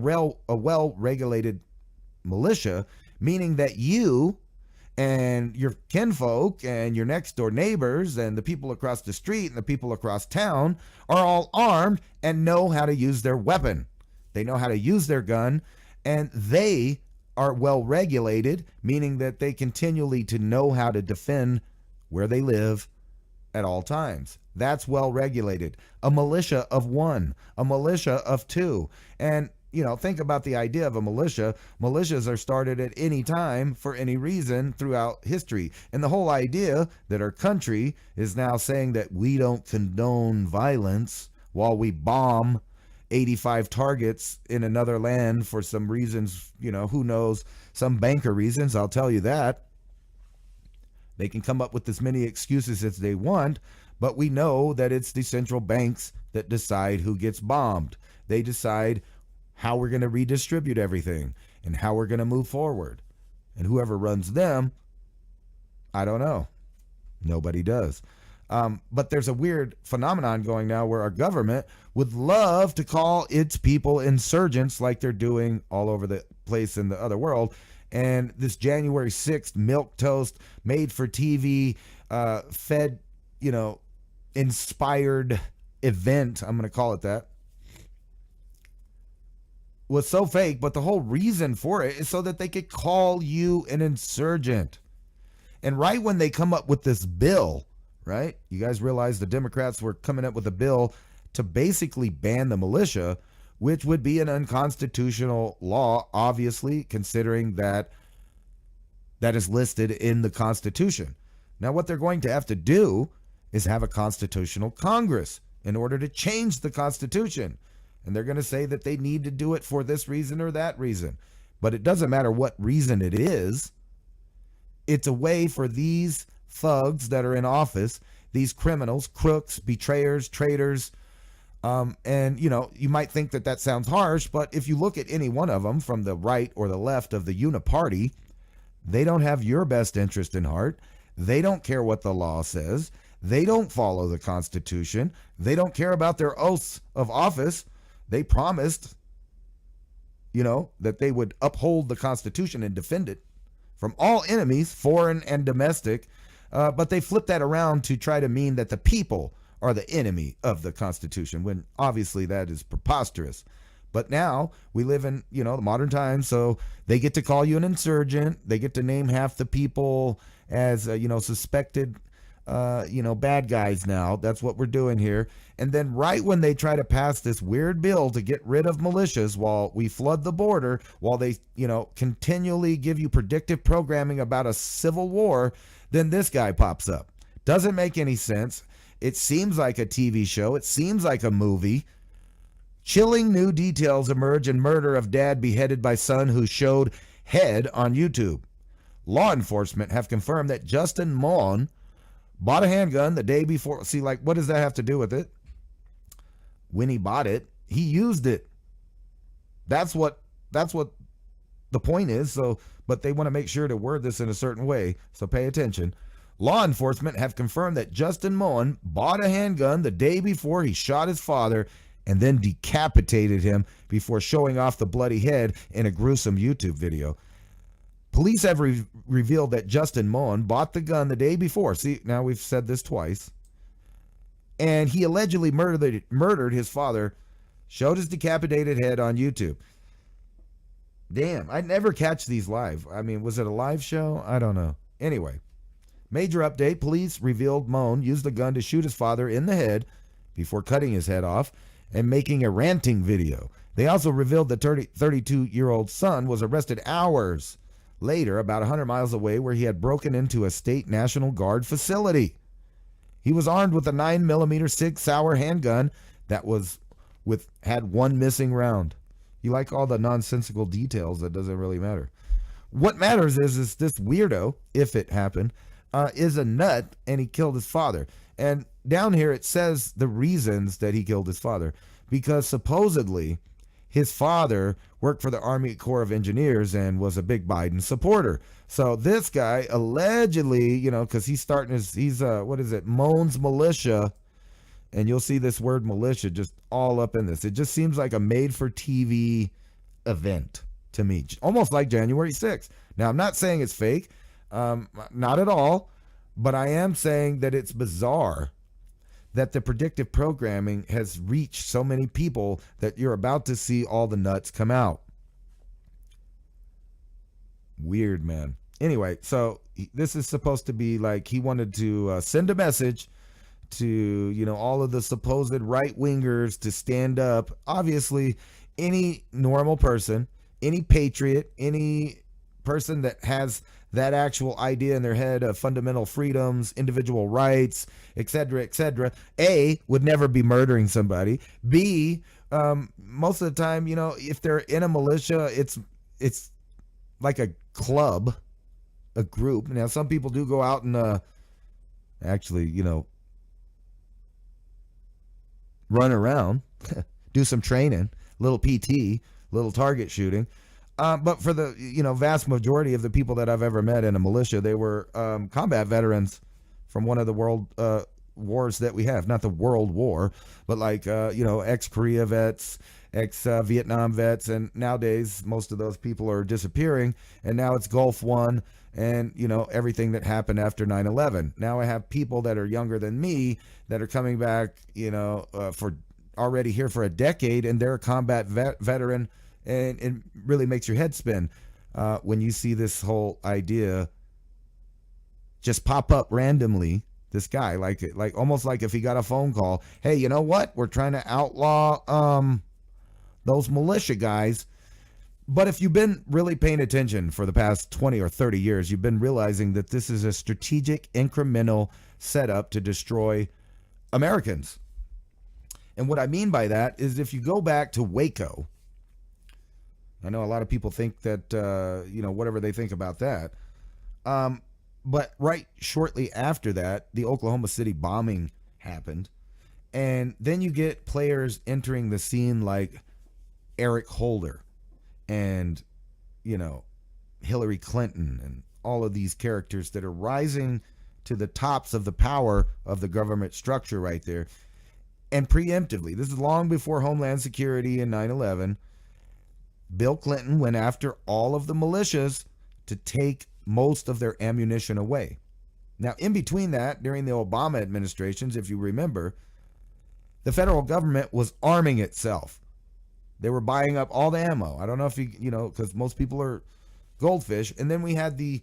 A: well-regulated militia, meaning that you and your kinfolk and your next door neighbors and the people across the street and the people across town are all armed and know how to use their weapon. They know how to use their gun, and they are well regulated, meaning that they continually to know how to defend where they live at all times. That's well regulated. A militia of one, a militia of two. And, think about the idea of a militia. Militias are started at any time for any reason throughout history. And the whole idea that our country is now saying that we don't condone violence while we bomb 85 targets in another land for some reasons, who knows, some banker reasons, I'll tell you that. They can come up with as many excuses as they want, but we know that it's the central banks that decide who gets bombed. They decide how we're going to redistribute everything and how we're going to move forward. And whoever runs them, I don't know. Nobody does. But there's a weird phenomenon going now where our government would love to call its people insurgents like they're doing all over the place in the other world. And this January 6th milquetoast, made for TV, fed, inspired event, I'm going to call it that, was so fake. But the whole reason for it is so that they could call you an insurgent. And right when they come up with this bill, right? You guys realize the Democrats were coming up with a bill to basically ban the militia, which would be an unconstitutional law, obviously, considering that is listed in the Constitution. Now, what they're going to have to do is have a constitutional Congress in order to change the Constitution. And they're going to say that they need to do it for this reason or that reason. But it doesn't matter what reason it is. It's a way for these thugs that are in office, these criminals, crooks, betrayers, traitors, and, you know, you might think that that sounds harsh, but if you look at any one of them from the right or the left of the uniparty, they don't have your best interest in heart. They don't care what the law says. They don't follow the Constitution. They don't care about their oaths of office. They promised, you know, that they would uphold the Constitution and defend it from all enemies, foreign and domestic. But they flip that around to try to mean that the people are the enemy of the Constitution, when obviously that is preposterous. But now we live in, you know, the modern times, so they get to call you an insurgent. They get to name half the people as, you know, suspected, you know, bad guys now. That's what we're doing here. And then right when they try to pass this weird bill to get rid of militias while we flood the border, while they, you know, continually give you predictive programming about a civil war, then this guy pops up. Doesn't make any sense. It seems like a TV show. It seems like a movie. Chilling new details emerge in murder of dad beheaded by son who showed head on YouTube. Law enforcement have confirmed that Justin Mon bought a handgun the day before. See, like, what does that have to do with it? When he bought it, he used it. That's what the point is. So, but they want to make sure to word this in a certain way. So pay attention. Law enforcement have confirmed that Justin Moen bought a handgun the day before he shot his father and then decapitated him before showing off the bloody head in a gruesome YouTube video. Police have revealed that Justin Moen bought the gun the day before. See, now we've said this twice. And he allegedly murdered his father, showed his decapitated head on YouTube. Damn, I never catch these live. I mean, was it a live show? I don't know. Anyway. Major update, police revealed Moen used the gun to shoot his father in the head before cutting his head off and making a ranting video. They also revealed the 32-year-old son was arrested hours later, about 100 miles away, where he had broken into a state National Guard facility. He was armed with a 9mm Sig Sauer handgun that had one missing round. You like all the nonsensical details, that doesn't really matter. What matters is this weirdo, if it happened, is a nut, and he killed his father. And down here it says the reasons that he killed his father, because supposedly his father worked for the Army Corps of Engineers and was a big Biden supporter. So this guy allegedly, you know, because he's Moen's militia, and you'll see this word militia just all up in this. It just seems like a made-for-TV event to me, almost like January 6th. Now, I'm not saying it's fake. Not at all, but I am saying that it's bizarre that the predictive programming has reached so many people that you're about to see all the nuts come out. Weird, man. Anyway, so this is supposed to be like he wanted to send a message to, you know, all of the supposed right-wingers to stand up. Obviously, any normal person, any patriot, any person that has that actual idea in their head of fundamental freedoms, individual rights, etc., A, would never be murdering somebody. B, most of the time, you know, if they're in a militia, it's like a club, a group. Now, some people do go out and actually, you know, run around, do some training, little PT, little target shooting. But for the, you know, vast majority of the people that I've ever met in a militia, they were combat veterans from one of the world wars that we have. Not the World War, but like, you know, ex-Korea vets, ex-Vietnam vets. And nowadays, most of those people are disappearing. And now it's Gulf War and, you know, everything that happened after 9/11. Now I have people that are younger than me that are coming back, you know, for already here for a decade, and they're a combat veteran. And it really makes your head spin when you see this whole idea just pop up randomly. This guy, like almost like if he got a phone call, hey, you know what? We're trying to outlaw those militia guys. But if you've been really paying attention for the past 20 or 30 years, you've been realizing that this is a strategic, incremental setup to destroy Americans. And what I mean by that is if you go back to Waco, I know a lot of people think that, whatever they think about that. But right shortly after that, the Oklahoma City bombing happened. And then you get players entering the scene like Eric Holder and, Hillary Clinton and all of these characters that are rising to the tops of the power of the government structure right there. And preemptively, this is long before Homeland Security and 9/11, Bill Clinton went after all of the militias to take most of their ammunition away. Now, in between that, during the Obama administrations, if you remember, the federal government was arming itself. They were buying up all the ammo. I don't know if because most people are goldfish. And then we had the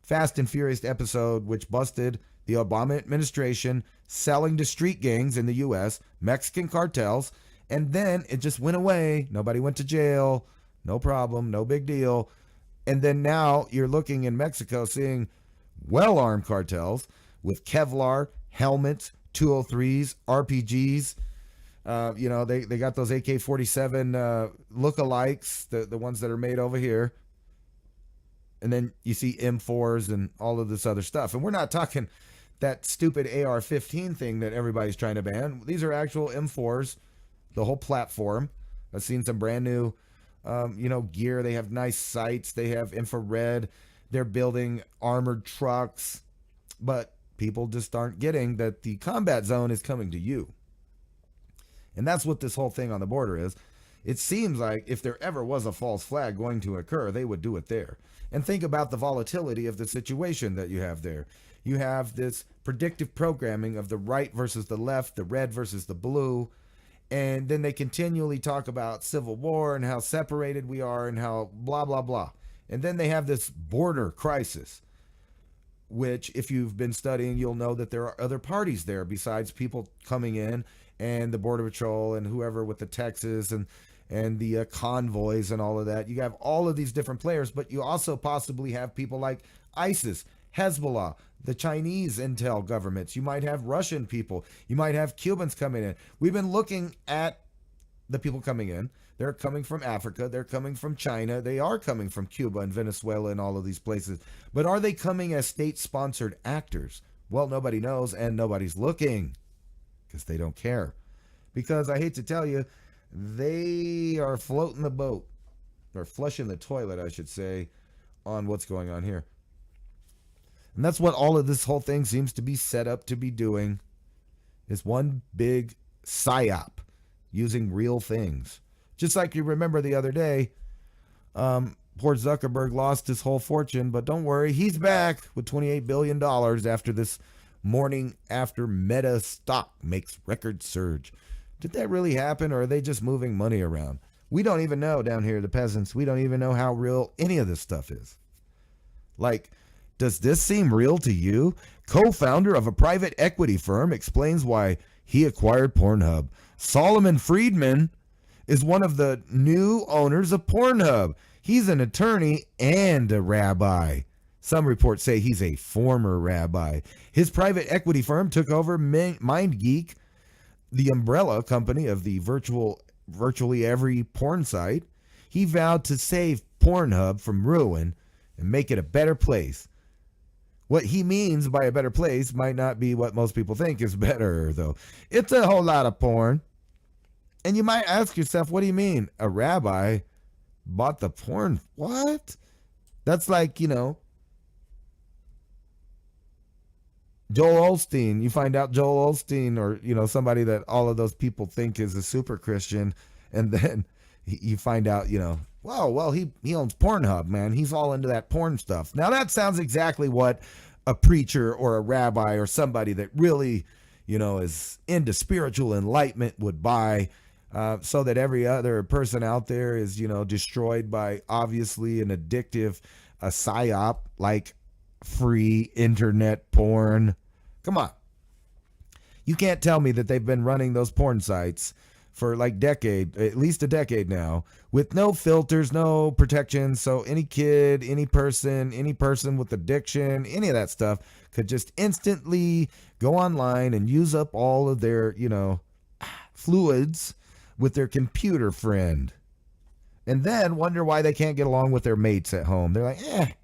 A: Fast and Furious episode, which busted the Obama administration selling to street gangs in the U.S., Mexican cartels, and then it just went away. Nobody went to jail. No problem. No big deal. And then now you're looking in Mexico seeing well-armed cartels with Kevlar, helmets, 203s, RPGs. They got those AK-47 lookalikes, the ones that are made over here. And then you see M4s and all of this other stuff. And we're not talking that stupid AR-15 thing that everybody's trying to ban. These are actual M4s, the whole platform. I've seen some brand new, gear. They have nice sights. They have infrared. They're building armored trucks. But people just aren't getting that the combat zone is coming to you. And that's what this whole thing on the border is. It seems like if there ever was a false flag going to occur, they would do it there. And think about the volatility of the situation that you have there. You have this predictive programming of the right versus the left, the red versus the blue. And then they continually talk about civil war and how separated we are and how blah, blah, blah. And then they have this border crisis, which if you've been studying, you'll know that there are other parties there besides people coming in and the Border Patrol and whoever with the Texas and the convoys and all of that. You have all of these different players, but you also possibly have people like ISIS, Hezbollah, the Chinese intel governments. You might have Russian people. You might have Cubans coming in. We've been looking at the people coming in. They're coming from Africa. They're coming from China. They are coming from Cuba and Venezuela and all of these places. But are they coming as state-sponsored actors? Well, nobody knows, and nobody's looking because they don't care. Because I hate to tell you, they are floating the boat, or flushing the toilet, I should say, on what's going on here. And that's what all of this whole thing seems to be set up to be doing, is one big psyop using real things. Just like you remember the other day, poor Zuckerberg lost his whole fortune, but don't worry, he's back with $28 billion after this morning after Meta stock makes record surge. Did that really happen, or are they just moving money around? We don't even know down here, the peasants. We don't even know how real any of this stuff is. Like, does this seem real to you? Co-founder of a private equity firm explains why he acquired Pornhub. Solomon Friedman is one of the new owners of Pornhub. He's an attorney and a rabbi. Some reports say he's a former rabbi. His private equity firm took over MindGeek, the umbrella company of the virtually every porn site. He vowed to save Pornhub from ruin and make it a better place. What he means by a better place might not be what most people think is better, though. It's a whole lot of porn. And you might ask yourself, what do you mean? A rabbi bought the porn? What? That's like, Joel Osteen. You find out Joel Osteen, or, somebody that all of those people think is a super Christian. And then you find out, he owns Pornhub, man. He's all into that porn stuff. Now that sounds exactly what a preacher or a rabbi or somebody that really, is into spiritual enlightenment would buy, so that every other person out there is, destroyed by obviously an addictive, a psyop like free internet porn. Come on. You can't tell me that they've been running those porn sites for like at least a decade now, with no filters, no protections. So any kid, any person with addiction, any of that stuff could just instantly go online and use up all of their, fluids with their computer friend. And then wonder why they can't get along with their mates at home. They're like,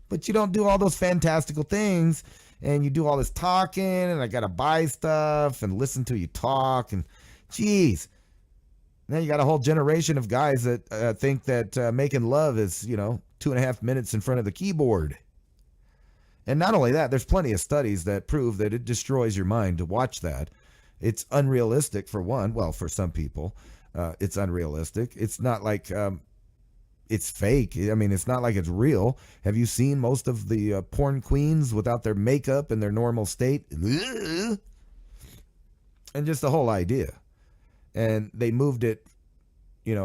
A: but you don't do all those fantastical things, and you do all this talking, and I got to buy stuff and listen to you talk, and geez. Now you got a whole generation of guys that think that making love is, 2.5 minutes in front of the keyboard. And not only that, there's plenty of studies that prove that it destroys your mind to watch that. It's unrealistic, for one. Well, for some people, it's unrealistic. It's not like it's fake. I mean, it's not like it's real. Have you seen most of the porn queens without their makeup in their normal state? And just the whole idea. And they moved it,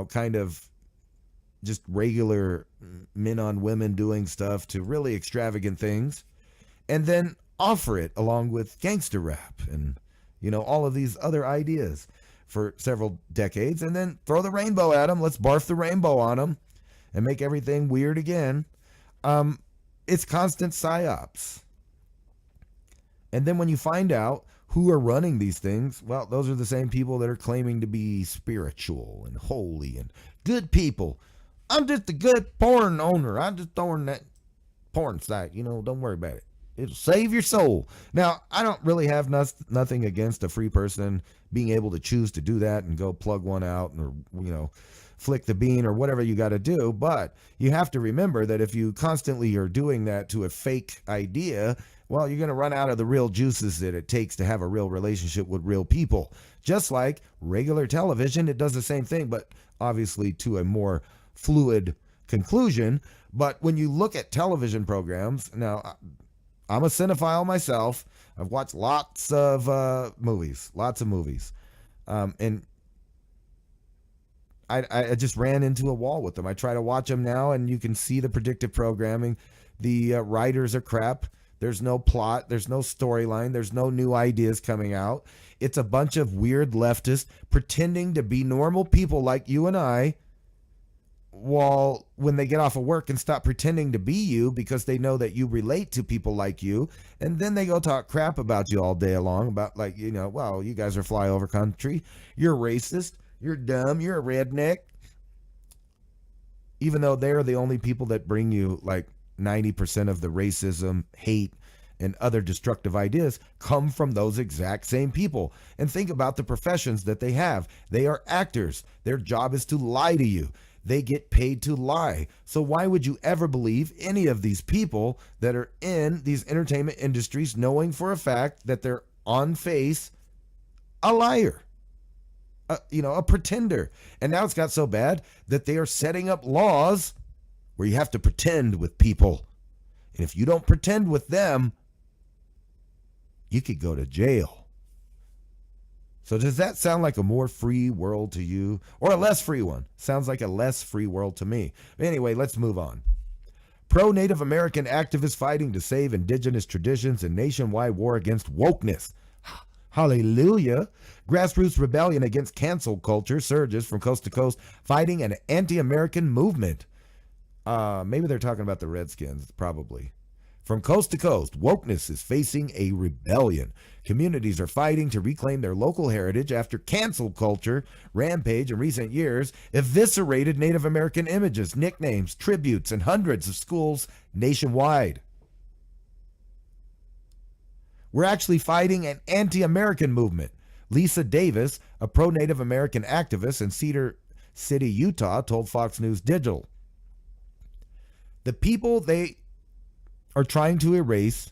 A: kind of just regular men on women doing stuff to really extravagant things, and then offer it along with gangster rap and, all of these other ideas for several decades, and then throw the rainbow at them. Let's barf the rainbow on them and make everything weird again. It's constant psyops. And then when you find out who are running these things, well, those are the same people that are claiming to be spiritual and holy and good people. I'm just a good porn owner. I'm just throwing that porn site. Don't worry about it. It'll save your soul. Now, I don't really have nothing against a free person being able to choose to do that and go plug one out or, flick the bean or whatever you got to do. But you have to remember that if you constantly are doing that to a fake idea, well, you're going to run out of the real juices that it takes to have a real relationship with real people. Just like regular television, it does the same thing, but obviously to a more fluid conclusion. But when you look at television programs, now I'm a cinephile myself. I've watched lots of movies. And I just ran into a wall with them. I try to watch them now, and you can see the predictive programming. The writers are crap. There's no plot. There's no storyline. There's no new ideas coming out. It's a bunch of weird leftists pretending to be normal people like you and I, while when they get off of work and stop pretending to be you because they know that you relate to people like you, and then they go talk crap about you all day long about well, you guys are flyover country. You're racist. You're dumb. You're a redneck. Even though they're the only people that bring you 90% of the racism, hate, and other destructive ideas come from those exact same people. And think about the professions that they have. They are actors. Their job is to lie to you. They get paid to lie. So why would you ever believe any of these people that are in these entertainment industries knowing for a fact that they're on face a liar? A pretender. And now it's got so bad that they are setting up laws where you have to pretend with people. And if you don't pretend with them, you could go to jail. So does that sound like a more free world to you? Or a less free one? Sounds like a less free world to me. Anyway, let's move on. Pro-Native American activists fighting to save indigenous traditions in nationwide war against wokeness. Hallelujah. Grassroots rebellion against cancel culture surges from coast to coast, fighting an anti-American movement. Maybe they're talking about the Redskins, probably. From coast to coast, wokeness is facing a rebellion. Communities are fighting to reclaim their local heritage after cancel culture rampage in recent years eviscerated Native American images, nicknames, tributes, and hundreds of schools nationwide. We're actually fighting an anti-American movement. Lisa Davis, a pro-Native American activist in Cedar City, Utah, told Fox News Digital. The people they are trying to erase,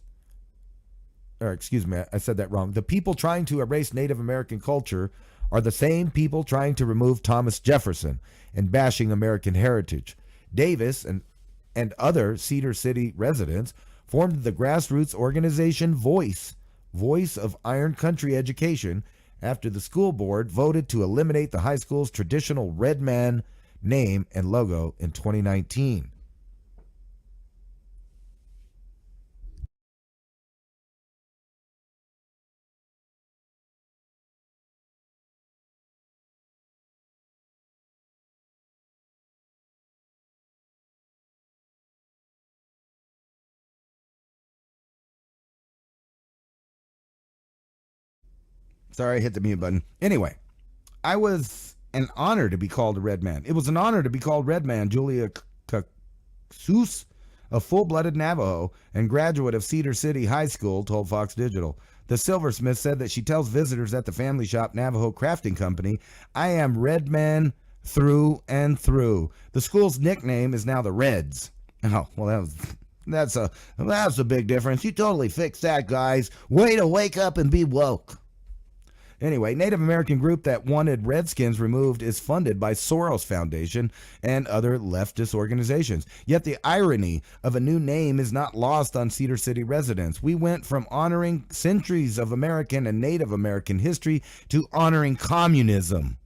A: or excuse me, I said that wrong. The people trying to erase Native American culture are the same people trying to remove Thomas Jefferson and bashing American heritage. Davis and other Cedar City residents formed the grassroots organization Voice of Iron Country Education, after the school board voted to eliminate the high school's traditional red man name and logo in 2019. Sorry, I hit the mute button. Anyway, I was an honor to be called a red man. It was an honor to be called red man. Julia Casus, a full-blooded Navajo and graduate of Cedar City High School, told Fox Digital. The silversmith said that she tells visitors at the family shop Navajo Crafting Company, "I am red man through and through." The school's nickname is now the Reds. Oh, well, that's a big difference. You totally fixed that, guys. Way to wake up and be woke. Anyway, Native American group that wanted Redskins removed is funded by Soros Foundation and other leftist organizations. Yet the irony of a new name is not lost on Cedar City residents. We went from honoring centuries of American and Native American history to honoring communism,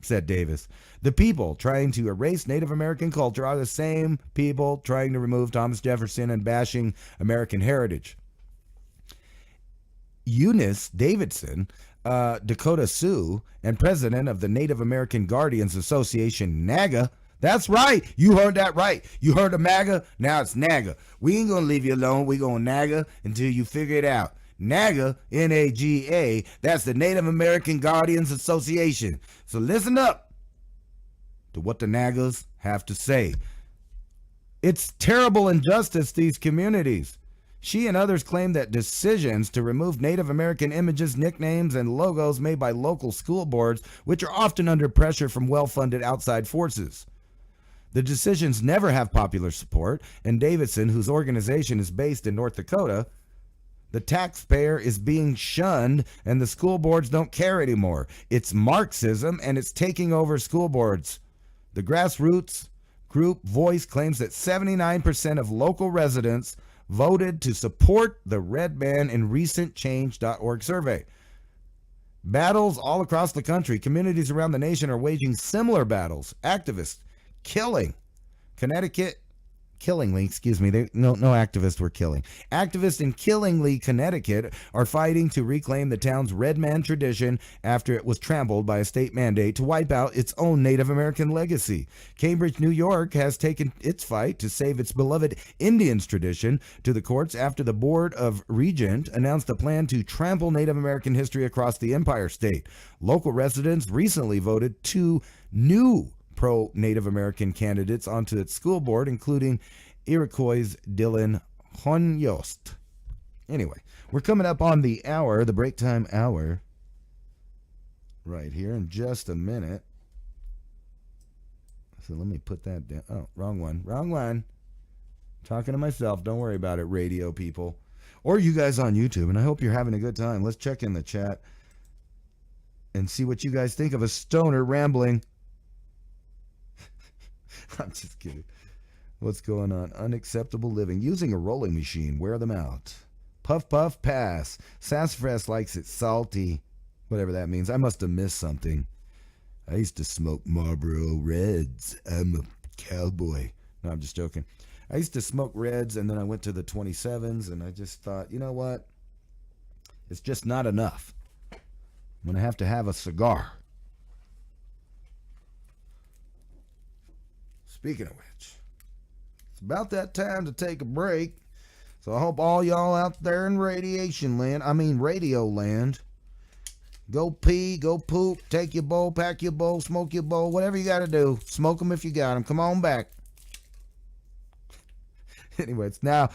A: said Davis. The people trying to erase Native American culture are the same people trying to remove Thomas Jefferson and bashing American heritage. Eunice Davidson, Dakota Sioux, and president of the Native American Guardians Association, NAGA. That's right. You heard that right. You heard of MAGA? Now it's NAGA. We ain't going to leave you alone. We're going to NAGA until you figure it out. NAGA, N-A-G-A, that's the Native American Guardians Association. So listen up to what the NAGAs have to say. It's terrible injustice to these communities. She and others claim that decisions to remove Native American images, nicknames, and logos made by local school boards, which are often under pressure from well-funded outside forces. The decisions never have popular support, and Davidson, whose organization is based in North Dakota, the taxpayer is being shunned, and the school boards don't care anymore. It's Marxism, and it's taking over school boards. The grassroots group Voice claims that 79% of local residents voted to support the red man in recent Change.org survey. Battles all across the country, communities around the nation are waging similar battles. Activists killing. No activists were killing. Activists in Killingly, Connecticut are fighting to reclaim the town's red man tradition after it was trampled by a state mandate to wipe out its own Native American legacy. Cambridge, New York has taken its fight to save its beloved Indians tradition to the courts after the Board of Regents announced a plan to trample Native American history across the Empire State. Local residents recently voted 2 new pro-Native American candidates onto its school board, including Iroquois' Dylan Honyost. Anyway, we're coming up on the hour, the break time hour, right here in just a minute. So let me put that down. Oh, wrong one. Talking to myself. Don't worry about it, radio people. Or you guys on YouTube, and I hope you're having a good time. Let's check in the chat and see what you guys think of a stoner rambling. I'm just kidding. What's going on? Unacceptable living. Using a rolling machine. Wear them out. Puff, puff, pass. Sassafras likes it salty. Whatever that means. I must have missed something. I used to smoke Marlboro Reds. I'm a cowboy. No, I'm just joking. I used to smoke Reds, and then I went to the 27s, and I just thought, you know what? It's just not enough. I'm going to have a cigar. Speaking of which, it's about that time to take a break. So I hope all y'all out there in radio land, go pee, go poop, take your bowl, pack your bowl, smoke your bowl, whatever you got to do. Smoke them if you got them. Come on back. Anyway, it's now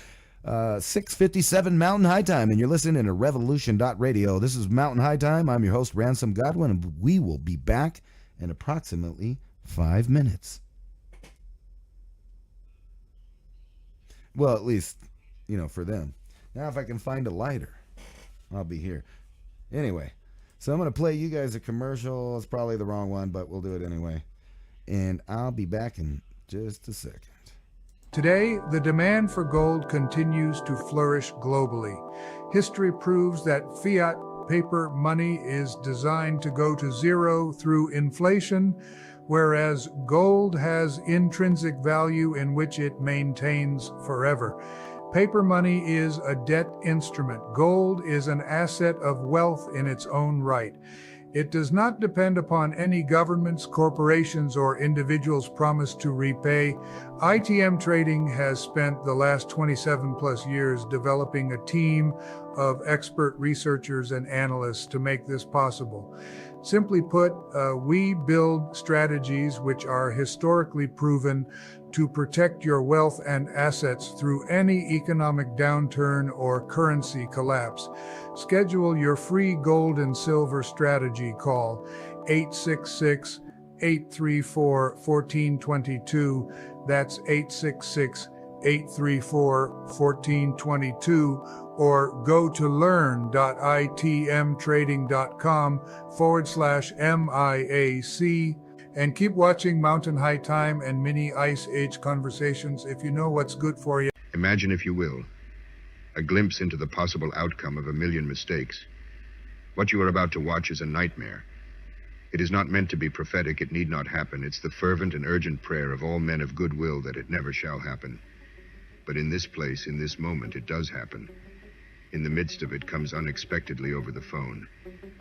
A: 6:57 Mountain High Time, and you're listening to Revolution.Radio. This is Mountain High Time. I'm your host, Ransom Godwin, and we will be back in approximately 5 minutes. Well, at least, for them. Now, if I can find a lighter, I'll be here. Anyway, so I'm going to play you guys a commercial. It's probably the wrong one, but we'll do it anyway. And I'll be back in just a second.
B: Today, the demand for gold continues to flourish globally. History proves that fiat paper money is designed to go to zero through inflation, whereas gold has intrinsic value in which it maintains forever. Paper money is a debt instrument. Gold is an asset of wealth in its own right. It does not depend upon any governments, corporations, or individuals' promise to repay. ITM Trading has spent the last 27 plus years developing a team of expert researchers and analysts to make this possible. Simply put, we build strategies which are historically proven to protect your wealth and assets through any economic downturn or currency collapse. Schedule your free gold and silver strategy call 866-834-1422. That's 866-834-1422. Or go to learn.itmtrading.com/MIAC and keep watching Mountain High Time and Mini Ice Age Conversations if you know what's good for you.
C: Imagine, if you will, a glimpse into the possible outcome of a million mistakes. What you are about to watch is a nightmare. It is not meant to be prophetic. It need not happen. It's the fervent and urgent prayer of all men of goodwill that it never shall happen. But in this place, in this moment, it does happen. In the midst of it comes unexpectedly over the phone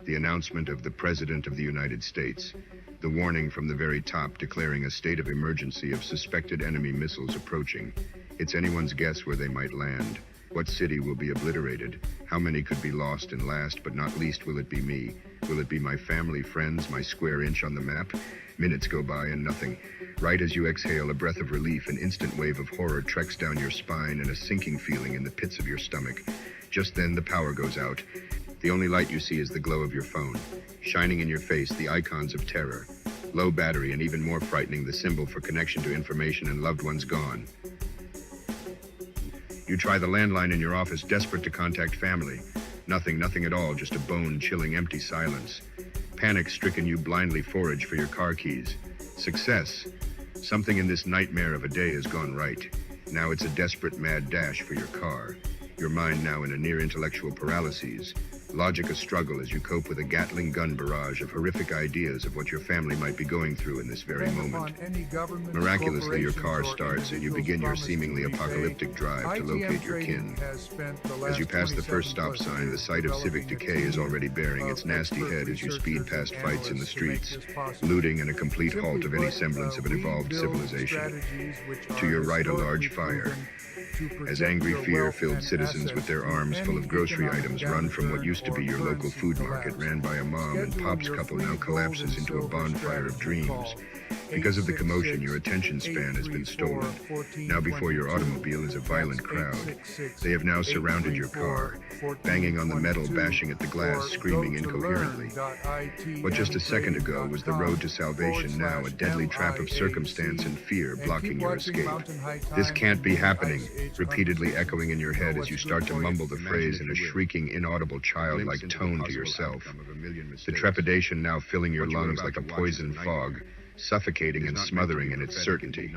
C: the announcement of the President of the United States, the warning from the very top declaring a state of emergency of suspected enemy missiles approaching. It's anyone's guess where they might land. What city will be obliterated? How many could be lost? And last but not least, will it be me? Will it be my family, friends, my square inch on the map? Minutes go by and nothing. Right as you exhale a breath of relief, an instant wave of horror treks down your spine and a sinking feeling in the pits of your stomach. Just then the power goes out. The only light you see is the glow of your phone. Shining in your face, the icons of terror. Low battery, and even more frightening, the symbol for connection to information and loved ones gone. You try the landline in your office, desperate to contact family. Nothing at all, just a bone-chilling empty silence. Panic-stricken, you blindly forage for your car keys. Success. Something in this nightmare of a day has gone right. Now it's a desperate mad dash for your car. Your mind now in a near intellectual paralysis. Logic a struggle as you cope with a Gatling gun barrage of horrific ideas of what your family might be going through in this very moment. Miraculously, your car starts and you begin your seemingly apocalyptic drive to locate your kin. As you pass the first stop sign, the sight of civic decay is already bearing its nasty head as you speed past fights in the streets, looting, and a complete halt of any semblance of an evolved civilization. To your right, a large fire. As angry, fear-filled citizens with their arms full of grocery items run from what used to be your local food market, ran by a mom and pops couple, now collapses into a bonfire of dreams. Because of the commotion, your attention span has been stolen. Now before your automobile is a violent crowd. They have now surrounded your car, banging on the metal, bashing at the glass, screaming incoherently. What just a second ago was the road to salvation, now a deadly trap of circumstance and fear blocking your escape. This can't be happening, repeatedly echoing in your head as you start to mumble the phrase in a shrieking, inaudible, childlike tone to yourself. The trepidation now filling your lungs like a poison fog, suffocating and smothering in its certainty.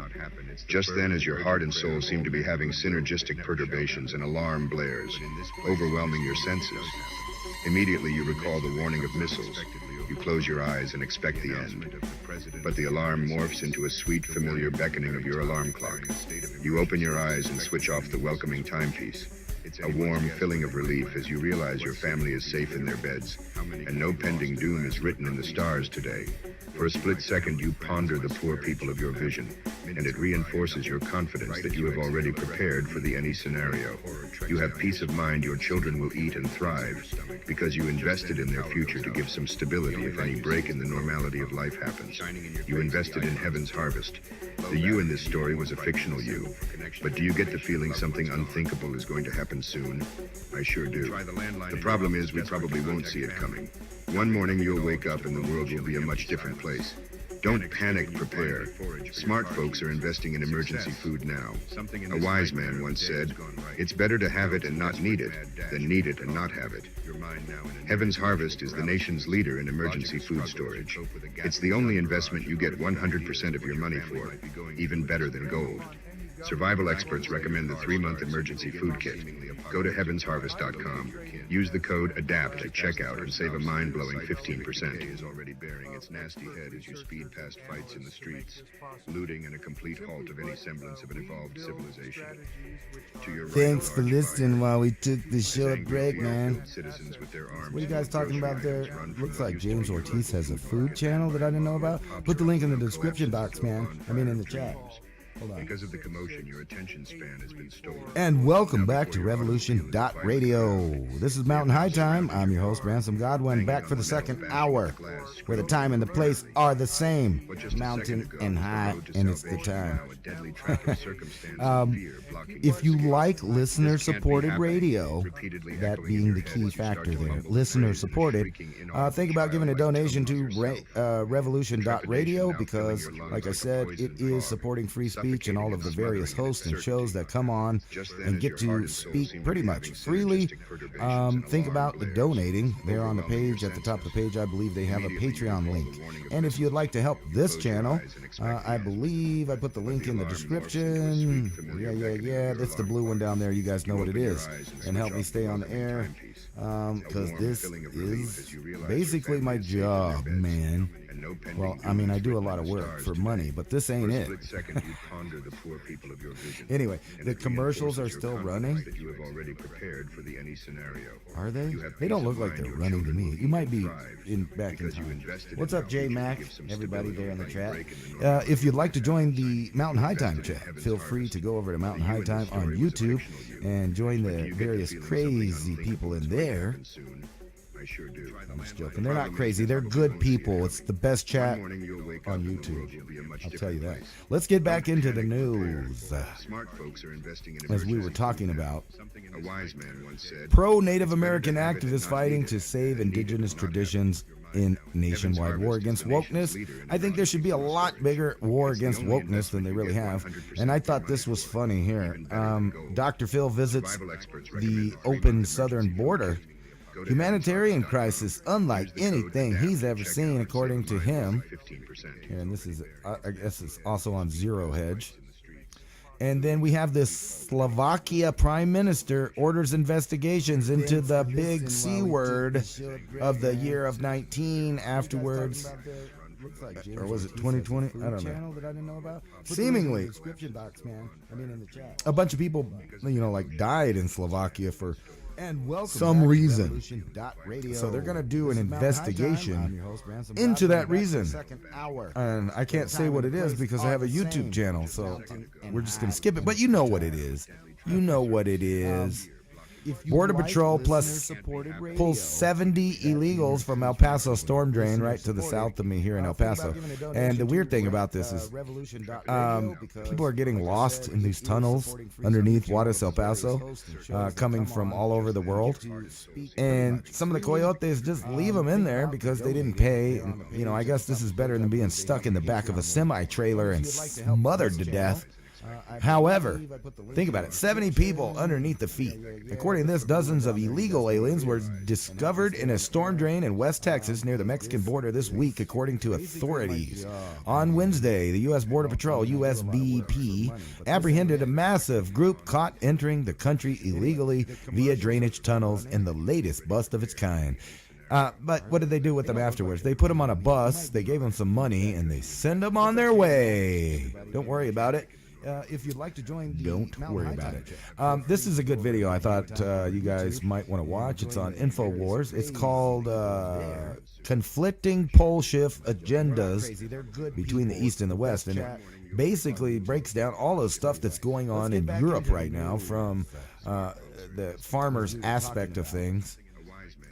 C: Just then, as your heart and soul seem to be having synergistic perturbations, an alarm blares, overwhelming your senses. Immediately you recall the warning of missiles. You close your eyes and expect the end. But the alarm morphs into a sweet, familiar beckoning of your alarm clock. You open your eyes and switch off the welcoming timepiece. A warm filling of relief as you realize your family is safe in their beds, and no pending doom is written in the stars today. For a split second, you ponder the poor people of your vision, and it reinforces your confidence that you have already prepared for the any scenario. You have peace of mind your children will eat and thrive, because you invested in their future to give some stability if any break in the normality of life happens. You invested in heaven's harvest. The you in this story was a fictional you, but do you get the feeling something unthinkable is going to happen soon? I sure do. The problem is we probably won't see it coming. One morning you'll wake up and the world will be a much different place. Don't panic, prepare. Smart folks are investing in emergency food now. A wise man once said, "It's better to have it and not need it than need it and not have it." Heaven's Harvest is the nation's leader in emergency food storage. It's the only investment you get 100% of your money for, even better than gold. Survival experts recommend the 3-month emergency food kit. Go to heavensharvest.com. Use the code ADAPT at checkout and save a mind-blowing 15%. Is already bearing its nasty head as you speed past fights in the streets, looting and a complete halt of any semblance of an evolved civilization. To your right,
A: Thanks for listening while we took the short break, man.
C: Citizens with their arms
A: What are you guys talking about there?
C: run from
A: Looks
C: what
A: like
C: used to
A: James
C: be your
A: Ortiz has a
C: local
A: food channel that I didn't know about. Put the link in the description box, man. I mean in the chat. Hold on.
C: Because of the commotion, your attention span has been stolen.
A: And welcome back to Revolution.Radio. This is Mountain High Time. I'm your host, Ransom Godwin, back for the second hour, where the time and the place are the same. Mountain and high, and it's the time. If you like listener-supported radio, that being the key factor there, listener-supported, think about giving a donation to Revolution.Radio because, like I said, it is supporting free speech and all of the various hosts and shows that come on and get to speak pretty much freely. Think about the donating. There on the page, at the top of the page, I believe they have a Patreon link. And if you'd like to help this channel, I believe I put the link in the description. Yeah. That's the blue one down there. You guys know what it is. And help me stay on the air because this is basically my job, man. Well, I mean, I do a lot of work for money, but this ain't it. Anyway, the commercials are still running. Are they? They don't look like they're running to me. You might be back in time. What's up, J Mac? Everybody there in the chat. If you'd like to join the Mountain High Time chat, feel free to go over to Mountain High Time on YouTube and join the various crazy people in there. I'm just joking. They're not crazy. They're good people. It's the best chat on YouTube. I'll tell you that. Let's get back into the news. As we were talking about, pro-Native American activists fighting to save indigenous traditions in nationwide war against wokeness. I think there should be a lot bigger war against wokeness than they really have. And I thought this was funny here. Dr. Phil visits the open southern border. Humanitarian crisis unlike anything he's ever seen, according to him. And this is, I guess it's also on Zero Hedge. And then we have this Slovakia prime minister orders investigations into the big C word of the year of 19 afterwards. Or was it 2020? I don't know. Seemingly, a bunch of people, died in Slovakia for some reason. So they're going to do an investigation into that reason. And I can't say what it is because I have a YouTube channel, so we're just going to skip it. But you know what it is. Border Patrol pulls 70 illegals from El Paso storm drain right to the south of me here in El Paso. And the weird thing about this is people are getting lost in these tunnels underneath Juarez, El Paso, coming from all over the world. And some of the coyotes just leave them in there because they didn't pay. And, I guess this is better than being stuck in the back of a semi-trailer and smothered to death. However, think about it, 70 people underneath the feet. According to this, dozens of illegal aliens were discovered in a storm drain in West Texas near the Mexican border this week, according to authorities. On Wednesday, the U.S. Border Patrol, USBP, apprehended a massive group caught entering the country illegally via drainage tunnels in the latest bust of its kind. But what did they do with them afterwards? They put them on a bus, they gave them some money, and they send them on their way. Don't worry about it. If you'd like to join, don't worry about it. This is a good video I thought you guys might want to watch. It's on InfoWars. It's called Conflicting Pole Shift Agendas Between the East and the West. And it basically breaks down all the stuff that's going on in Europe right now from the farmers' aspect of things.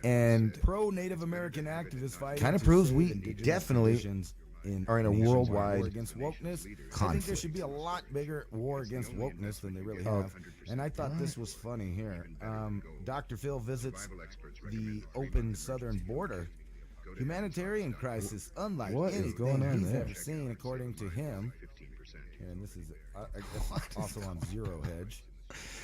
A: And pro-Native American activists kind of proves we definitely are in a worldwide conflict. I think there should be a lot bigger war against wokeness than they really have. And I thought this was funny here. Dr. Phil visits the open southern border. Humanitarian crisis unlike anything he's ever seen, according to him. And this is, I guess, also on Zero Hedge.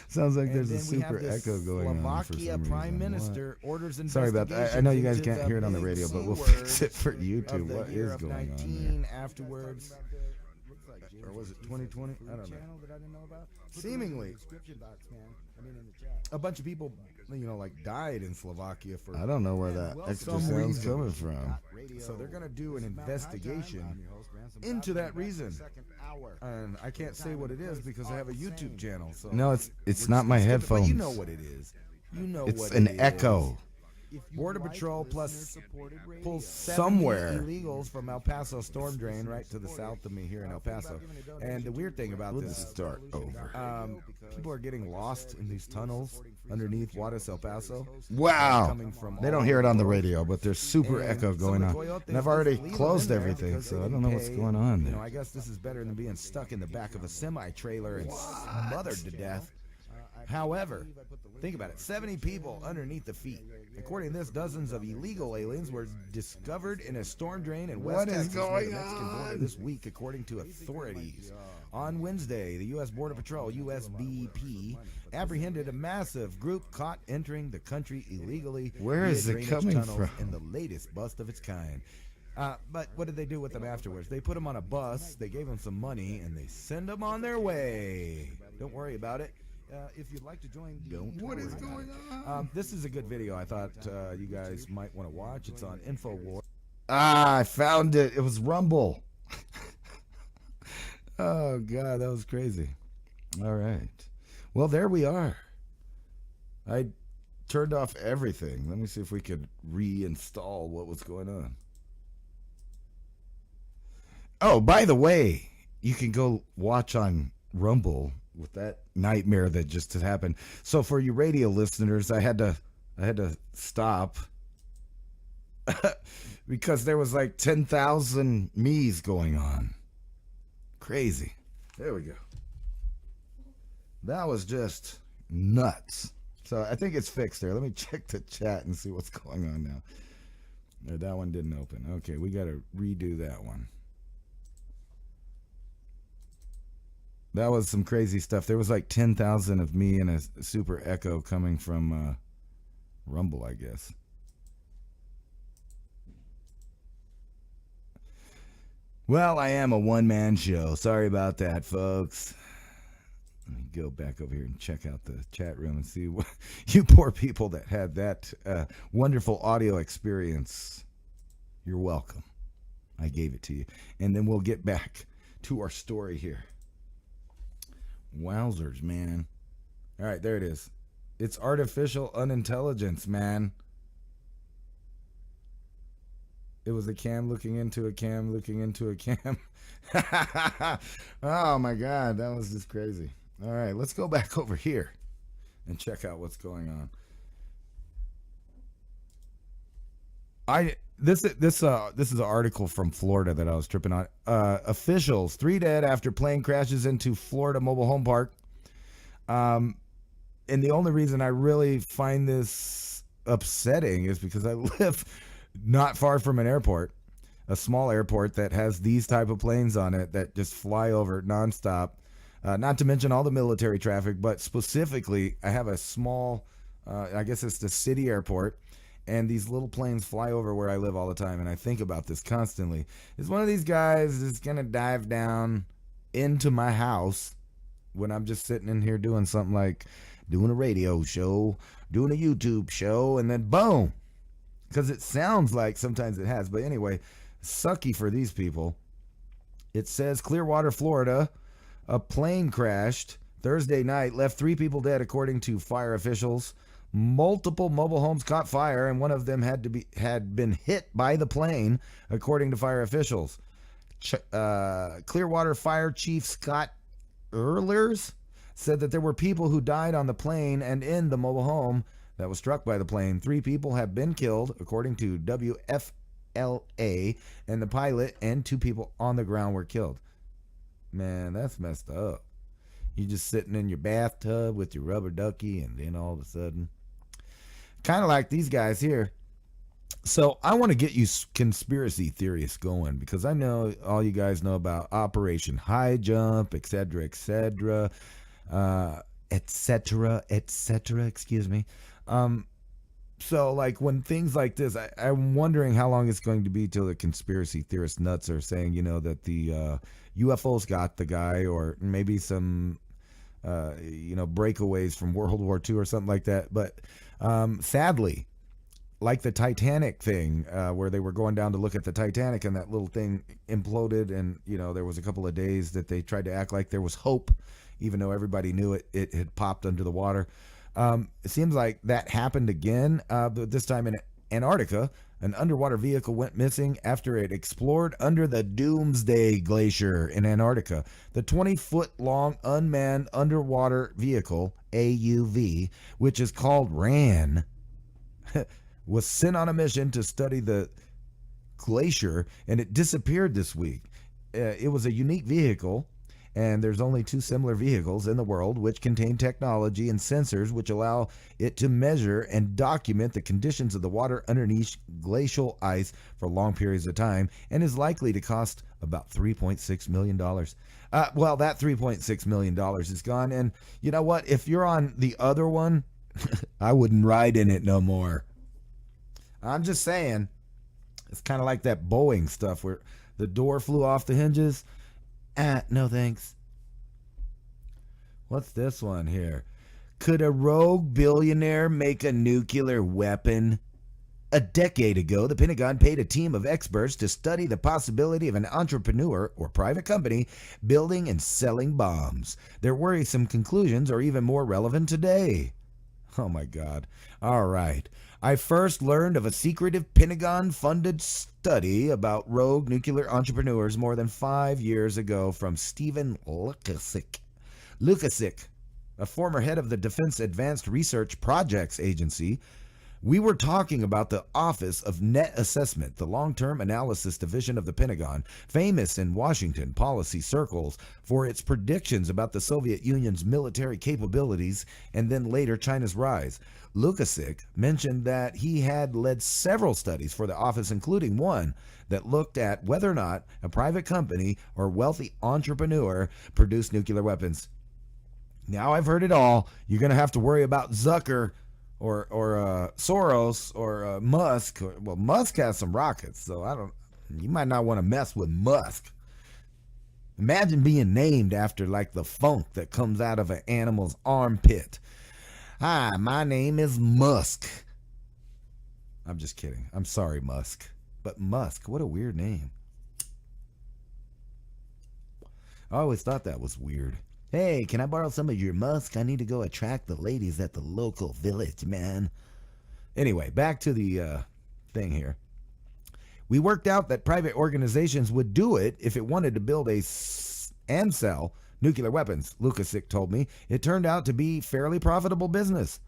A: Sounds like there's a super echo going on for some reason. Prime Minister orders
D: Sorry about that. I know you guys can't hear it on the radio, but we'll fix it for YouTube. What is going on there?
A: Afterwards, or was it 2020? I don't know. Seemingly, a bunch of people, died in Slovakia for.
D: I don't know where that extra sound's coming from.
A: So they're going to do an investigation into that reason. And I can't say what it is because I have a YouTube channel. So
D: no, it's not my headphones.
A: But you know what it is.
D: It's an echo.
A: Border Patrol plus pulls somewhere illegals from El Paso storm drain right to the south of me here in El Paso. And the weird thing about this is
D: Start over.
A: people are getting lost in these tunnels underneath Juarez, El Paso.
D: Wow.
A: Coming from
D: They don't hear it on the radio, but there's super
A: And
D: echo
A: some
D: going
A: of the
D: on.
A: coyotes
D: And I've
A: just
D: already
A: leave them
D: closed
A: in there
D: everything,
A: because
D: so
A: they
D: I
A: can
D: don't know what's
A: pay.
D: going on
A: You know,
D: there.
A: I guess this is better than being stuck in the back of a semi-trailer and smothered to death. However, think about it. 70 people underneath the feet. According to this, dozens of illegal aliens were discovered in a storm drain in West
D: What is
A: Texas near
D: going
A: the Mexican border
D: on?
A: this week, according to authorities. On Wednesday, the U.S. Border Patrol, USBP, apprehended a massive group caught entering the country illegally.
D: Where
A: via
D: is it
A: drainage
D: coming
A: tunnels
D: from?
A: in the latest bust of its kind. But what did they do with them afterwards? They put them on a bus, they gave them some money, and they send them on their way. Don't worry about it. If you'd like to join,
D: What is going on?
A: this is a good video. I thought you guys might want to watch. It's on InfoWars.
D: I found it. It was Rumble. Oh, God, that was crazy. All right. Well, there we are. I turned off everything. Let me see if we could reinstall what was going on. Oh, by the way, you can go watch on Rumble with that nightmare that just happened. So for you radio listeners, I had to stop because there was like 10,000 me's going on. Crazy. There we go. That was just nuts. So I think it's fixed there. Let me check the chat and see what's going on now. No, that one didn't open. Okay, we got to redo that one. That was some crazy stuff. There was like 10,000 of me and a super echo coming from Rumble, I guess. Well, I am a one-man show. Sorry about that, folks. Let me go back over here and check out the chat room and see what you poor people that had that wonderful audio experience. You're welcome. I gave it to you. And then we'll get back to our story here. Wowzers, man. All right, there it is. It's artificial unintelligence, man. It was a cam looking into a cam looking into a cam. Oh, my God. That was just crazy. All right, let's go back over here and check out what's going on. This is an article from Florida that I was tripping on. Officials, 3 dead after plane crashes into Florida mobile home park. And the only reason I really find this upsetting is because I live not far from an airport, a small airport that has these type of planes on it that just fly over nonstop. Not to mention all the military traffic, but specifically, I have a small, I guess it's the city airport. And these little planes fly over where I live all the time, and I think about this constantly. Is one of these guys just gonna dive down into my house when I'm just sitting in here doing something like doing a radio show, doing a YouTube show, and then boom? Because it sounds like sometimes it has. But anyway, sucky for these people. It says Clearwater, Florida, a plane crashed Thursday night, left 3 people dead, according to fire officials. Multiple mobile homes caught fire, and one of them had been hit by the plane, according to fire officials. Clearwater Fire Chief Scott Earlers said that there were people who died on the plane and in the mobile home that was struck by the plane. 3 people have been killed, according to WFLA, and the pilot and 2 people on the ground were killed. Man, that's messed up. You're just sitting in your bathtub with your rubber ducky, and then all of a sudden, kind of like these guys here. So I want to get you conspiracy theorists going, because I know all you guys know about Operation High Jump, etc., etc., etc., excuse me. So like when things like this, I'm wondering how long it's going to be till the conspiracy theorist nuts are saying, you know, that the UFOs got the guy, or maybe some breakaways from World War II or something like that. But sadly, like the Titanic thing, where they were going down to look at the Titanic and that little thing imploded, and there was a couple of days that they tried to act like there was hope, even though everybody knew it had popped under the water. It seems like that happened again, but this time in Antarctica. An underwater vehicle went missing after it explored under the Doomsday Glacier in Antarctica. The 20-foot-long unmanned underwater vehicle, AUV, which is called RAN, was sent on a mission to study the glacier, and it disappeared this week. It was a unique vehicle, and there's only 2 similar vehicles in the world which contain technology and sensors which allow it to measure and document the conditions of the water underneath glacial ice for long periods of time, and is likely to cost about $3.6 million. Well, that $3.6 million is gone, and you know what? If you're on the other one, I wouldn't ride in it no more. I'm just saying, it's kind of like that Boeing stuff where the door flew off the hinges. No thanks. What's this one here? Could a rogue billionaire make a nuclear weapon? A decade ago, the Pentagon paid a team of experts to study the possibility of an entrepreneur or private company building and selling bombs. Their worrisome conclusions are even more relevant today. Oh my God. All right. I first learned of a secretive Pentagon-funded study about rogue nuclear entrepreneurs more than 5 years ago from Stephen Lukasik, a former head of the Defense Advanced Research Projects Agency. We were talking about the Office of Net Assessment, the long-term analysis division of the Pentagon, famous in Washington policy circles for its predictions about the Soviet Union's military capabilities and then later China's rise. Lukasik mentioned that he had led several studies for the office, including one that looked at whether or not a private company or wealthy entrepreneur produced nuclear weapons. Now I've heard it all. You're going to have to worry about Zucker or Soros or Musk. Well, Musk has some rockets, so you might not want to mess with Musk. Imagine being named after like the funk that comes out of an animal's armpit. Hi, my name is Musk. I'm just kidding. I'm sorry, Musk. But Musk, what a weird name. I always thought that was weird. Hey, can I borrow some of your musk? I need to go attract the ladies at the local village, man. Anyway, back to the thing here. We worked out that private organizations would do it if it wanted to build and sell nuclear weapons, Lukasik told me. It turned out to be fairly profitable business.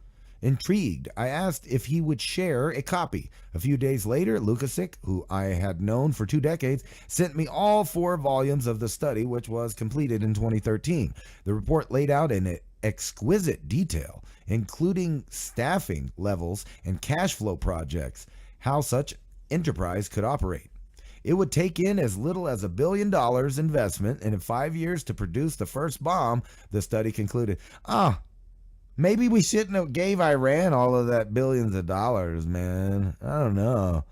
D: Intrigued, I asked if he would share a copy. A few days later, Lukasik, who I had known for 2 decades, sent me all 4 volumes of the study, which was completed in 2013. The report laid out in exquisite detail, including staffing levels and cash flow projects, how such enterprise could operate. It would take in as little as $1 billion investment, and in 5 years to produce the first bomb, the study concluded. Maybe we shouldn't have gave Iran all of that billions of dollars, man. I don't know.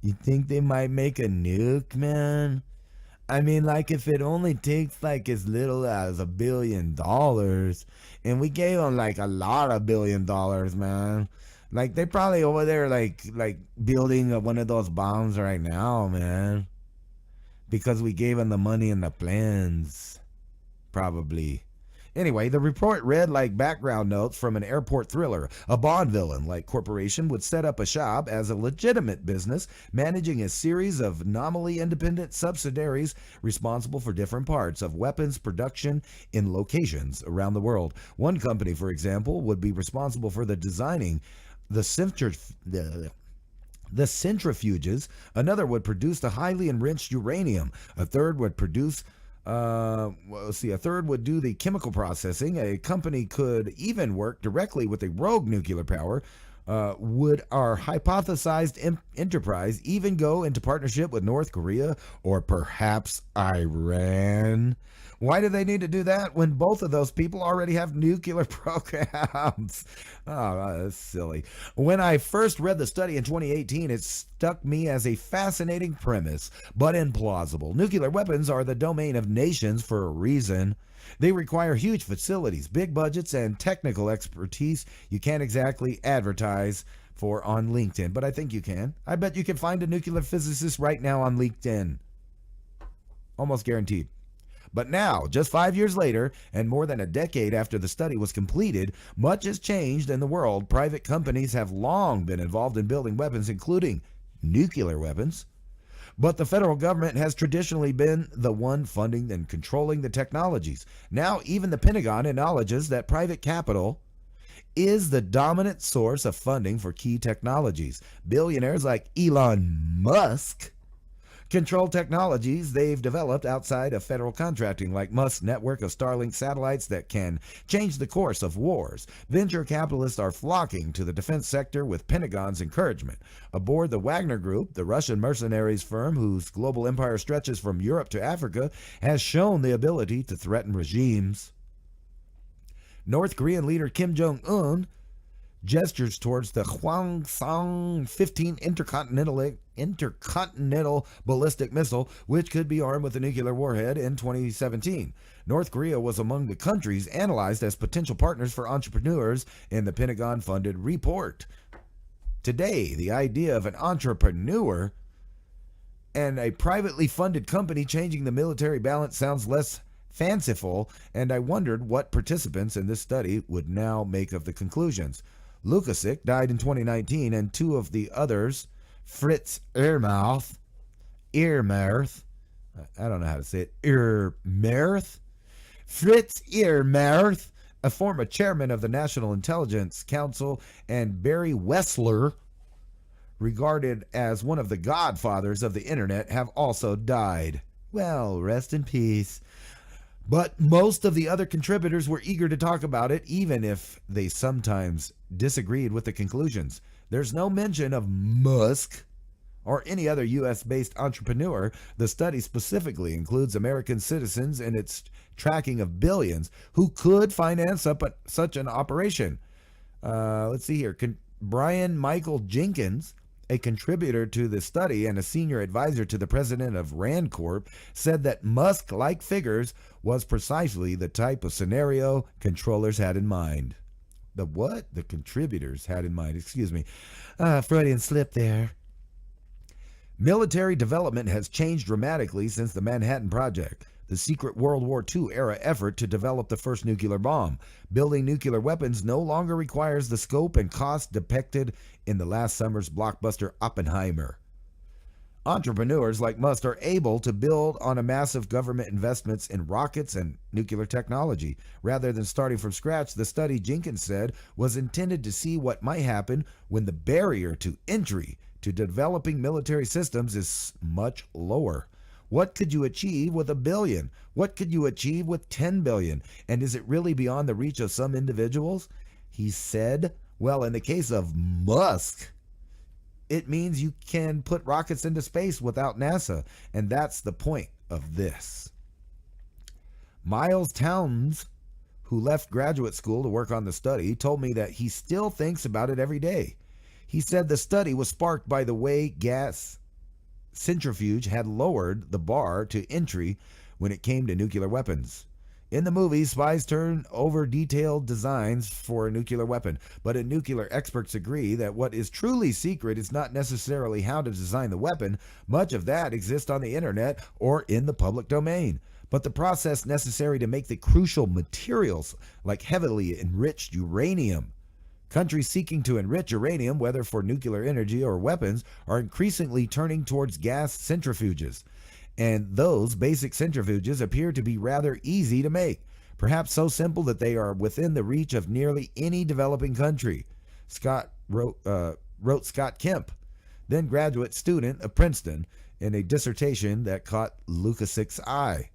D: You think they might make a nuke, man? I mean, like, if it only takes like as little as $1 billion, and we gave them like a lot of $1 billion, man. Like, they probably over there like building one of those bombs right now, man. Because we gave them the money and the plans. Probably. Anyway, the report read like background notes from an airport thriller. A Bond villain-like corporation would set up a shop as a legitimate business, managing a series of nominally independent subsidiaries responsible for different parts of weapons production in locations around the world. One company, for example, would be responsible for the designing the centrifuges. Another would produce the highly enriched uranium. A third would produce a third would do the chemical processing. A company could even work directly with a rogue nuclear power. Would our hypothesized enterprise even go into partnership with North Korea or perhaps Iran? Why do they need to do that when both of those people already have nuclear programs? Oh, that's silly. When I first read the study in 2018, it struck me as a fascinating premise, but implausible. Nuclear weapons are the domain of nations for a reason. They require huge facilities, big budgets, and technical expertise you can't exactly advertise for on LinkedIn, but I think you can. I bet you can find a nuclear physicist right now on LinkedIn. Almost guaranteed. But now, just 5 years later, and more than a decade after the study was completed, much has changed in the world. Private companies have long been involved in building weapons, including nuclear weapons. But the federal government has traditionally been the one funding and controlling the technologies. Now, even the Pentagon acknowledges that private capital is the dominant source of funding for key technologies. Billionaires like Elon Musk control technologies they've developed outside of federal contracting, like Musk's network of Starlink satellites that can change the course of wars. Venture capitalists are flocking to the defense sector with Pentagon's encouragement. Aboard the Wagner Group, the Russian mercenaries firm whose global empire stretches from Europe to Africa, has shown the ability to threaten regimes. North Korean leader Kim Jong-un gestures towards the Hwasong-15 intercontinental ballistic missile, which could be armed with a nuclear warhead in 2017. North Korea was among the countries analyzed as potential partners for entrepreneurs in the Pentagon-funded report. Today, the idea of an entrepreneur and a privately funded company changing the military balance sounds less fanciful, and I wondered what participants in this study would now make of the conclusions. Lukasik died in 2019, and two of the others, Fritz Ehrmarth, I don't know how to say it, Fritz Ehrmarth, a former chairman of the National Intelligence Council, and Barry Wessler, regarded as one of the godfathers of the internet, have also died. Well, rest in peace. But most of the other contributors were eager to talk about it, even if they sometimes disagreed with the conclusions. There's no mention of Musk or any other U.S.-based entrepreneur. The study specifically includes American citizens in its tracking of billions who could finance such an operation. Let's see here. Brian Michael Jenkins, a contributor to the study and a senior advisor to the president of Rand Corp, said that Musk-like figures was precisely the type of scenario controllers had in mind. The what? The contributors had in mind. Excuse me. Freudian slip there. Military development has changed dramatically since the Manhattan Project, the secret World War II era effort to develop the first nuclear bomb. Building nuclear weapons no longer requires the scope and cost depicted in the last summer's blockbuster Oppenheimer. Entrepreneurs like Musk are able to build on a massive government investments in rockets and nuclear technology. Rather than starting from scratch, the study, Jenkins said, was intended to see what might happen when the barrier to entry to developing military systems is much lower. What could you achieve with $1 billion? What could you achieve with $10 billion? And is it really beyond the reach of some individuals? He said, well, in the case of Musk, it means you can put rockets into space without NASA, and that's the point of this. Miles Towns, who left graduate school to work on the study, told me that he still thinks about it every day. He said the study was sparked by the way gas centrifuge had lowered the bar to entry when it came to nuclear weapons. In the movie, spies turn over detailed designs for a nuclear weapon, but nuclear experts agree that what is truly secret is not necessarily how to design the weapon. Much of that exists on the internet or in the public domain. But the process necessary to make the crucial materials, like heavily enriched uranium. Countries seeking to enrich uranium, whether for nuclear energy or weapons, are increasingly turning towards gas centrifuges. And those basic centrifuges appear to be rather easy to make, perhaps so simple that they are within the reach of nearly any developing country. Wrote Scott Kemp, then graduate student of Princeton, in a dissertation that caught Lukasik's eye.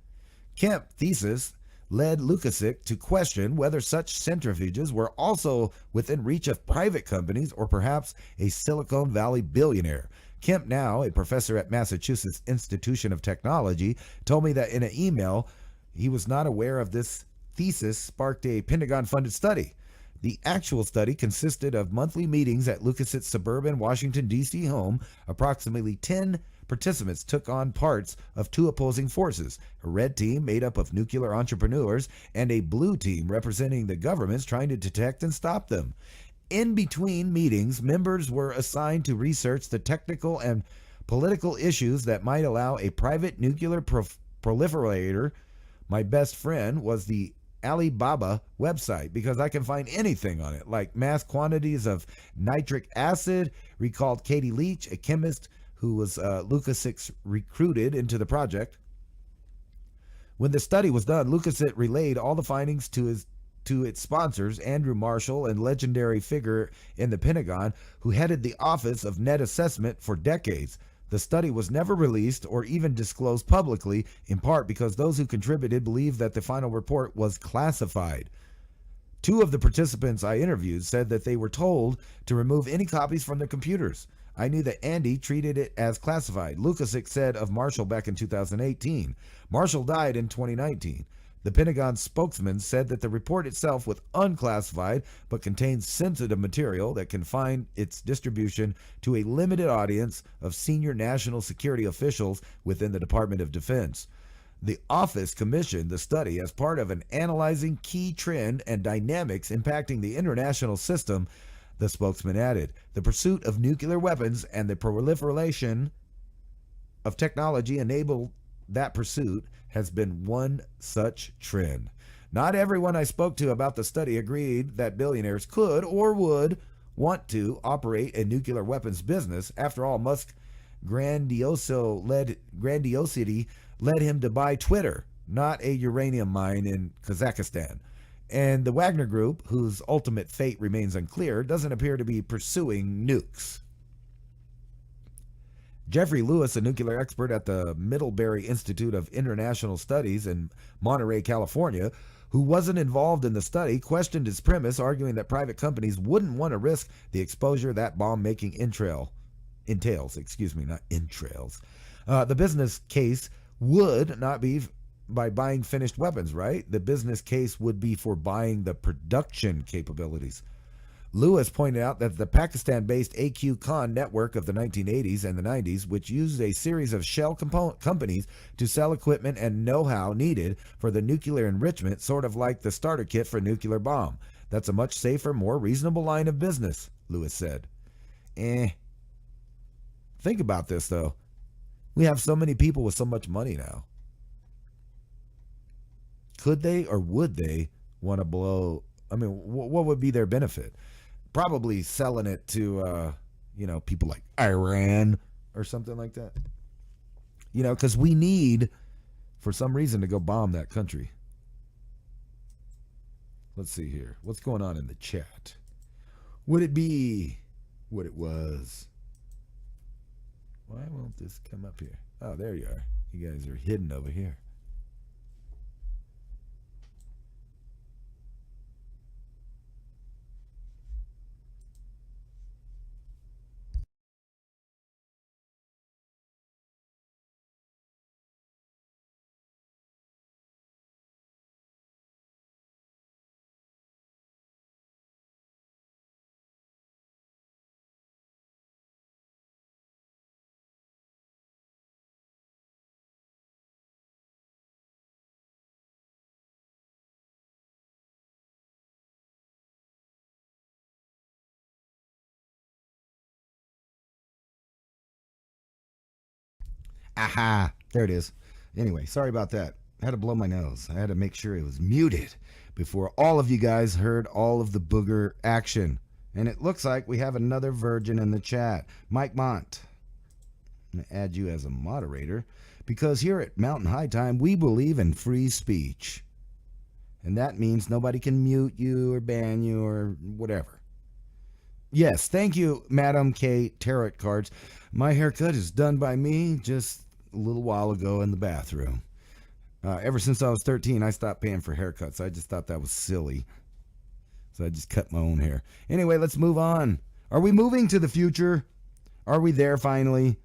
D: Kemp's thesis led Lukasik to question whether such centrifuges were also within reach of private companies or perhaps a Silicon Valley billionaire. Kemp, now a professor at Massachusetts Institution of Technology, told me that in an email he was not aware of this thesis sparked a Pentagon-funded study. The actual study consisted of monthly meetings at Lukasik's suburban Washington, D.C. home. Approximately 10 participants took on parts of two opposing forces, a red team made up of nuclear entrepreneurs and a blue team representing the governments trying to detect and stop them. In between meetings, members were assigned to research the technical and political issues that might allow a private nuclear proliferator My best friend was the Alibaba website because I can find anything on it, like mass quantities of nitric acid, recalled Katie Leach, a chemist who was Lukasic recruited into the project. When the study was done, Lukasic relayed all the findings to its sponsors, Andrew Marshall, and legendary figure in the Pentagon who headed the Office of Net Assessment for decades. The study was never released or even disclosed publicly, in part because those who contributed believed that the final report was classified. 2 of the participants I interviewed said that they were told to remove any copies from their computers. I knew that Andy treated it as classified. Lukasic said of Marshall back in 2018. Marshall died in 2019. The Pentagon spokesman said that the report itself was unclassified but contains sensitive material that can find its distribution to a limited audience of senior national security officials within the Department of Defense. The office commissioned the study as part of an analyzing key trend and dynamics impacting the international system, the spokesman added. The pursuit of nuclear weapons and the proliferation of technology enabled that pursuit has been one such trend. Not everyone I spoke to about the study agreed that billionaires could or would want to operate a nuclear weapons business. After all, Musk's grandiosity led him to buy Twitter, not a uranium mine in Kazakhstan. And the Wagner Group, whose ultimate fate remains unclear, doesn't appear to be pursuing nukes. Jeffrey Lewis, a nuclear expert at the Middlebury Institute of International Studies in Monterey, California, who wasn't involved in the study, questioned its premise, arguing that private companies wouldn't want to risk the exposure that bomb-making entails. The business case would not be by buying finished weapons, right? The business case would be for buying the production capabilities. Lewis pointed out that the Pakistan-based AQ Khan network of the 1980s and the 90s, which used a series of shell companies to sell equipment and know-how needed for the nuclear enrichment, sort of like the starter kit for a nuclear bomb. That's a much safer, more reasonable line of business, Lewis said. Think about this, though. We have so many people with so much money now. Could they or would they want to blow? I mean, what would be their benefit? Probably selling it to, people like Iran or something like that. Because we need, for some reason, to go bomb that country. Let's see here. What's going on in the chat? Would it be what it was? Why won't this come up here? Oh, there you are. You guys are hidden over here. Aha, there it is. Anyway, sorry about that. I had to blow my nose. I had to make sure it was muted before all of you guys heard all of the booger action. And it looks like we have another virgin in the chat. Mike Mont. I'm going to add you as a moderator because here at Mountain High Time, we believe in free speech. And that means nobody can mute you or ban you or whatever. Yes, thank you, Madam K. Tarot Cards. My haircut is done by me just a little while ago in the bathroom. Ever since I was 13, I stopped paying for haircuts. I just thought that was silly. So I just cut my own hair. Anyway, let's move on. Are we moving to the future? Are we there finally?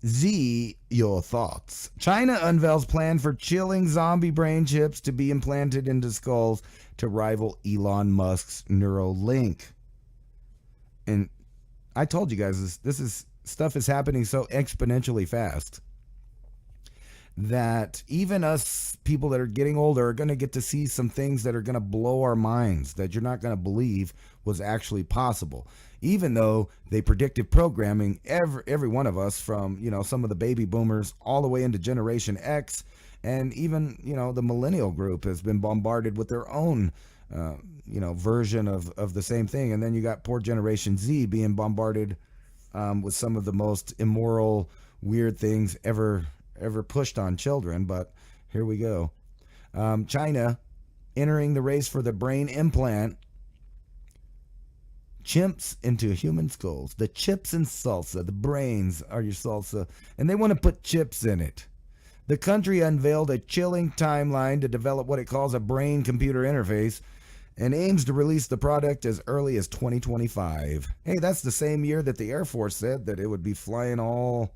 D: Z, your thoughts. China unveils plan for chilling zombie brain chips to be implanted into skulls to rival Elon Musk's Neuralink. And I told you guys this stuff is happening so exponentially fast that even us people that are getting older are going to get to see some things that are going to blow our minds that you're not going to believe was actually possible. Even though they predicted programming every one of us from, some of the baby boomers all the way into Generation X And even, the millennial group has been bombarded with their own, version of the same thing. And then you got poor Generation Z being bombarded with some of the most immoral, weird things ever pushed on children. But here we go. China entering the race for the brain implant. Chimps into human skulls. The chips and salsa. The brains are your salsa. And they want to put chips in it. The country unveiled a chilling timeline to develop what it calls a brain-computer interface and aims to release the product as early as 2025. Hey, that's the same year that the Air Force said that it would be flying all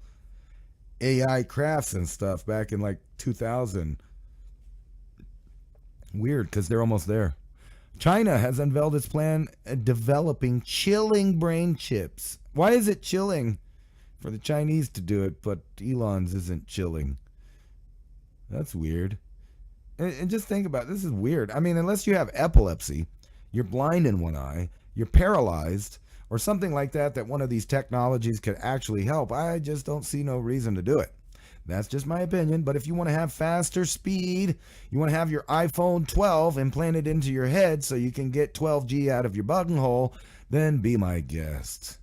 D: AI crafts and stuff back in like 2000. Weird, because they're almost there. China has unveiled its plan developing chilling brain chips. Why is it chilling for the Chinese to do it, but Elon's isn't chilling? That's weird. And just think about it. This is weird. I mean, unless you have epilepsy, you're blind in one eye, you're paralyzed, or something like that one of these technologies could actually help, I just don't see no reason to do it. That's just my opinion. But if you want to have faster speed, you want to have your iPhone 12 implanted into your head so you can get 12G out of your buttonhole, then be my guest.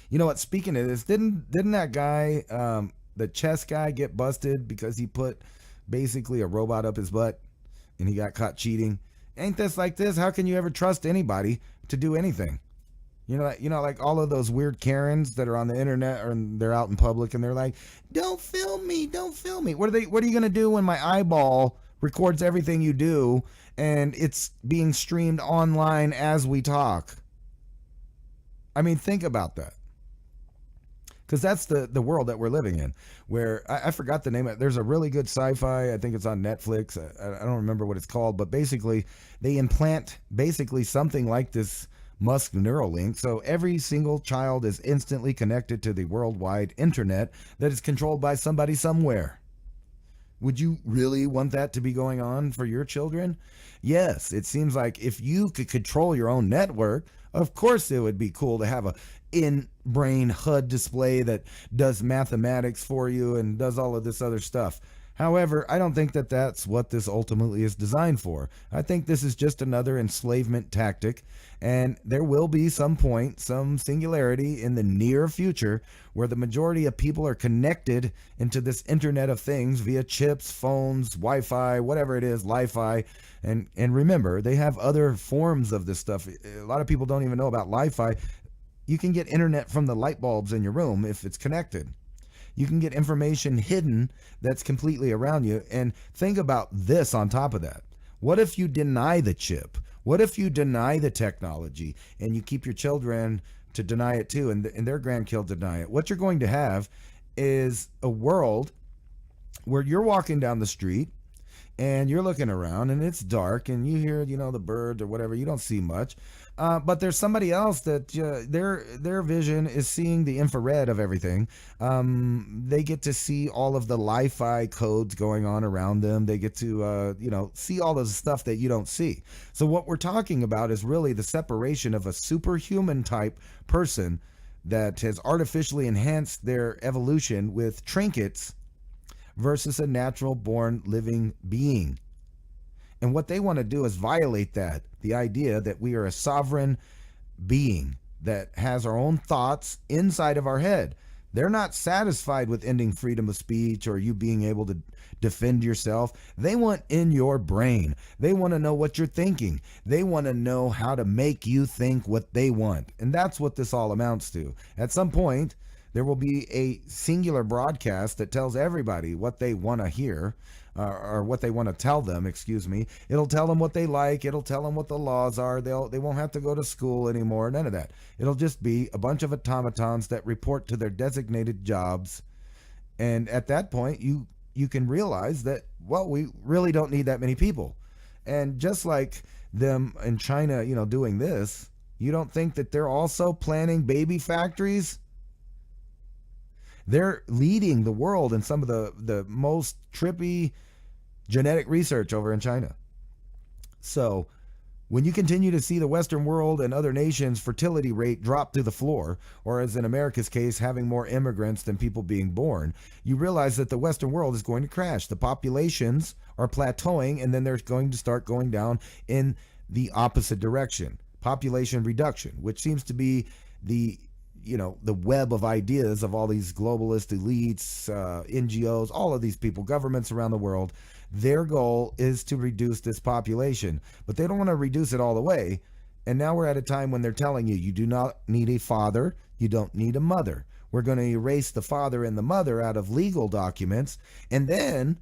D: You know what? Speaking of this, didn't that guy, the chess guy, get busted because he put basically a robot up his butt and he got caught cheating? Ain't this like this? How can you ever trust anybody to do anything? Like all of those weird Karens that are on the internet, or they're out in public and they're like, don't film me. What are you going to do when my eyeball records everything you do and it's being streamed online as we talk? I mean, think about that. Because that's the world that we're living in, where I forgot the name of it. There's a really good sci-fi, I think it's on Netflix. I don't remember what it's called, but basically they implant something like this Musk Neuralink, so every single child is instantly connected to the worldwide internet that is controlled by somebody somewhere. Would you really want that to be going on for your children? Yes, it seems like if you could control your own network, of course it would be cool to have a in-brain HUD display that does mathematics for you and does all of this other stuff. However, I don't think that that's what this ultimately is designed for. I think this is just another enslavement tactic, and there will be some point, some singularity in the near future where the majority of people are connected into this Internet of Things via chips, phones, Wi-Fi, whatever it is, Li-Fi. And remember, they have other forms of this stuff. A lot of people don't even know about Li-Fi. You can get internet from the light bulbs in your room if it's connected. You can get information hidden that's completely around you. And think about this on top of that. What if you deny the chip? What if you deny the technology and you keep your children to deny it too, and their grandkids deny it? What you're going to have is a world where you're walking down the street and you're looking around and it's dark and you hear, the birds or whatever. You don't see much. But there's somebody else that their vision is seeing the infrared of everything. They get to see all of the Li-Fi codes going on around them. They get to, see all of the stuff that you don't see. So what we're talking about is really the separation of a superhuman type person that has artificially enhanced their evolution with trinkets versus a natural born living being. And what they want to do is violate that, the idea that we are a sovereign being that has our own thoughts inside of our head. They're not satisfied with ending freedom of speech or you being able to defend yourself. They want in your brain. They want to know what you're thinking. They want to know how to make you think what they want. And that's what this all amounts to. At some point, there will be a singular broadcast that tells everybody what they want to hear, or what they want to tell them, It'll tell them what they like. It'll tell them what the laws are. They won't have to go to school anymore. None of that. It'll just be a bunch of automatons that report to their designated jobs. And at that point, you can realize that, well, we really don't need that many people. And just like them in China, doing this, you don't think that they're also planning baby factories? They're leading the world in some of the most trippy genetic research over in China. So When you continue to see the Western world and other nations' fertility rate drop through the floor, or as in America's case, having more immigrants than people being born, you realize that the Western world is going to crash. The populations are plateauing, and then they're going to start going down in the opposite direction. Population reduction, which seems to be the web of ideas of all these globalist elites, NGOs, all of these people, governments around the world. Their goal is to reduce this population, but they don't want to reduce it all the way. And now we're at a time when they're telling you, you do not need a father, you don't need a mother. We're going to erase the father and the mother out of legal documents. And then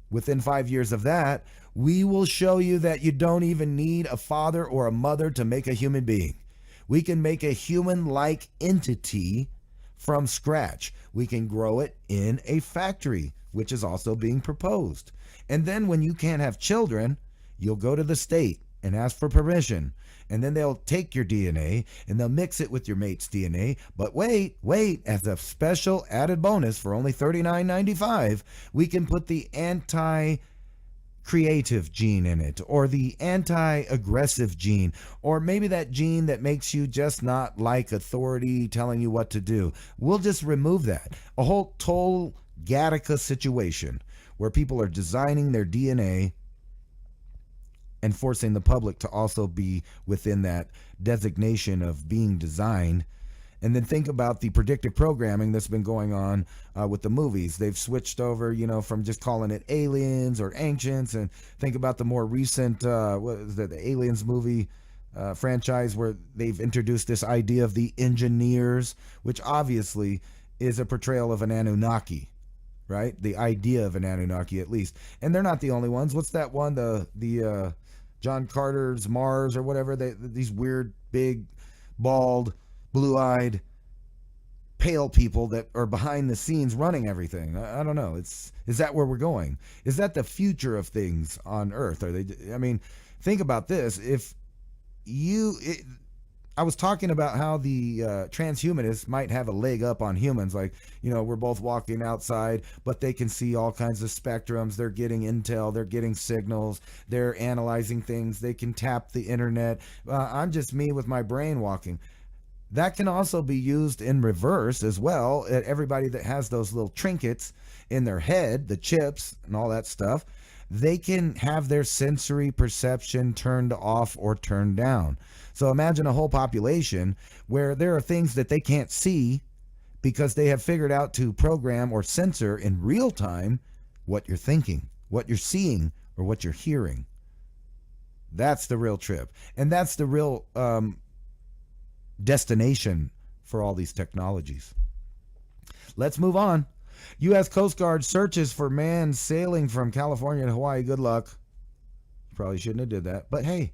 D: within 5 years of that, we will show you that you don't even need a father or a mother to make a human being. We can make a human-like entity from scratch. We can grow it in a factory, which is also being proposed. And then when you can't have children, you'll go to the state and ask for permission. And then they'll take your DNA and they'll mix it with your mate's DNA. But wait, as a special added bonus for only $39.95, we can put the anti-creative gene in it, or the anti-aggressive gene, or maybe that gene that makes you just not like authority telling you what to do. We'll just remove that. A whole total Gattaca situation where people are designing their DNA and forcing the public to also be within that designation of being designed. And then think about the predictive programming that's been going on with the movies. They've switched over, from just calling it aliens or ancients, and think about the more recent, the Aliens movie franchise, where they've introduced this idea of the engineers, which obviously is a portrayal of an Anunnaki, right? The idea of an Anunnaki, at least. And they're not the only ones. What's that one? The John Carter's Mars or whatever. These weird, big, bald, blue-eyed, pale people that are behind the scenes running everything. I don't know. Is that where we're going? Is that the future of things on Earth? Think about this. I was talking about how the transhumanists might have a leg up on humans. Like, we're both walking outside, but they can see all kinds of spectrums. They're getting intel. They're getting signals. They're analyzing things. They can tap the internet. I'm just me with my brain walking. That can also be used in reverse as well. Everybody that has those little trinkets in their head, the chips and all that stuff, they can have their sensory perception turned off or turned down. So imagine a whole population where there are things that they can't see because they have figured out to program or censor in real time what you're thinking, what you're seeing, or what you're hearing. That's the real trip. And that's the real destination for all these technologies. Let's move on. U.S. Coast Guard searches for man sailing from California to Hawaii. Good luck. Probably shouldn't have did that. But hey,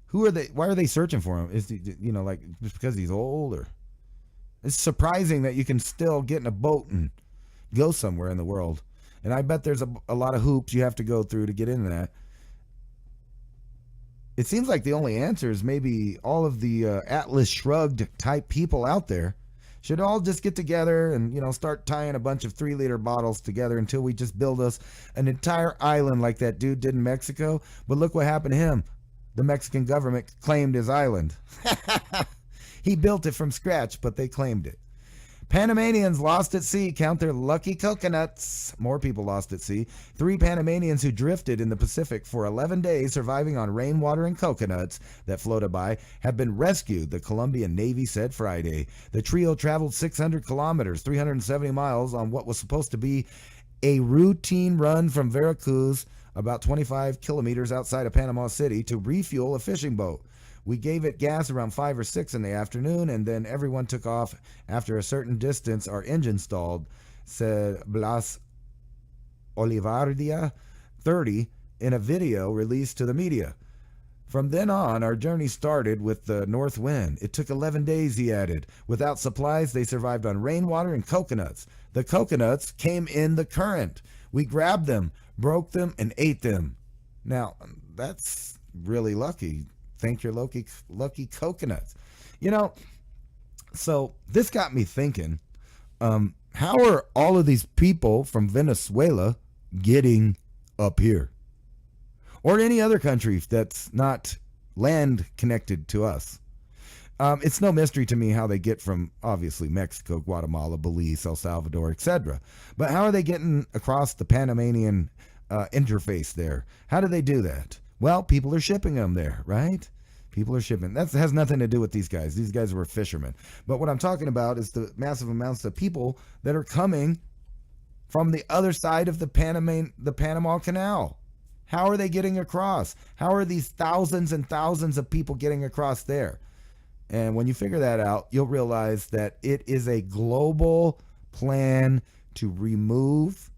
D: who are they? Why are they searching for him? Is like just because he's old? Or it's surprising that you can still get in a boat and go somewhere in the world. And I bet there's a lot of hoops you have to go through to get in that. It seems like the only answer is maybe all of the Atlas Shrugged type people out there should all just get together and, start tying a bunch of 3-liter bottles together until we just build us an entire island like that dude did in Mexico. But look what happened to him. The Mexican government claimed his island. He built it from scratch, but they claimed it. Panamanians lost at sea. Count their lucky coconuts. More people lost at sea. 3 Panamanians who drifted in the Pacific for 11 days, surviving on rainwater and coconuts that floated by, have been rescued, the Colombian Navy said Friday. The trio traveled 600 kilometers, 370 miles, on what was supposed to be a routine run from Veracruz, about 25 kilometers outside of Panama City, to refuel a fishing boat. We gave it gas around 5 or 6 in the afternoon, and then everyone took off. After a certain distance, our engine stalled, said Blas Olivardia, 30, in a video released to the media. From then on, our journey started with the north wind. It took 11 days, he added. Without supplies, they survived on rainwater and coconuts. The coconuts came in the current. We grabbed them, broke them, and ate them. Now, that's really lucky. Thank your lucky coconuts. So this got me thinking, how are all of these people from Venezuela getting up here? or any other country that's not land connected to us. It's no mystery to me how they get from, obviously, Mexico, Guatemala, Belize, El Salvador, etc. But how are they getting across the Panamanian interface there? How do they do that? Well, people are shipping them there, right? People are shipping. That has nothing to do with these guys. These guys were fishermen. But what I'm talking about is the massive amounts of people that are coming from the other side of the Panama Canal. How are they getting across? How are these thousands and thousands of people getting across there? And when you figure that out, you'll realize that it is a global plan to remove,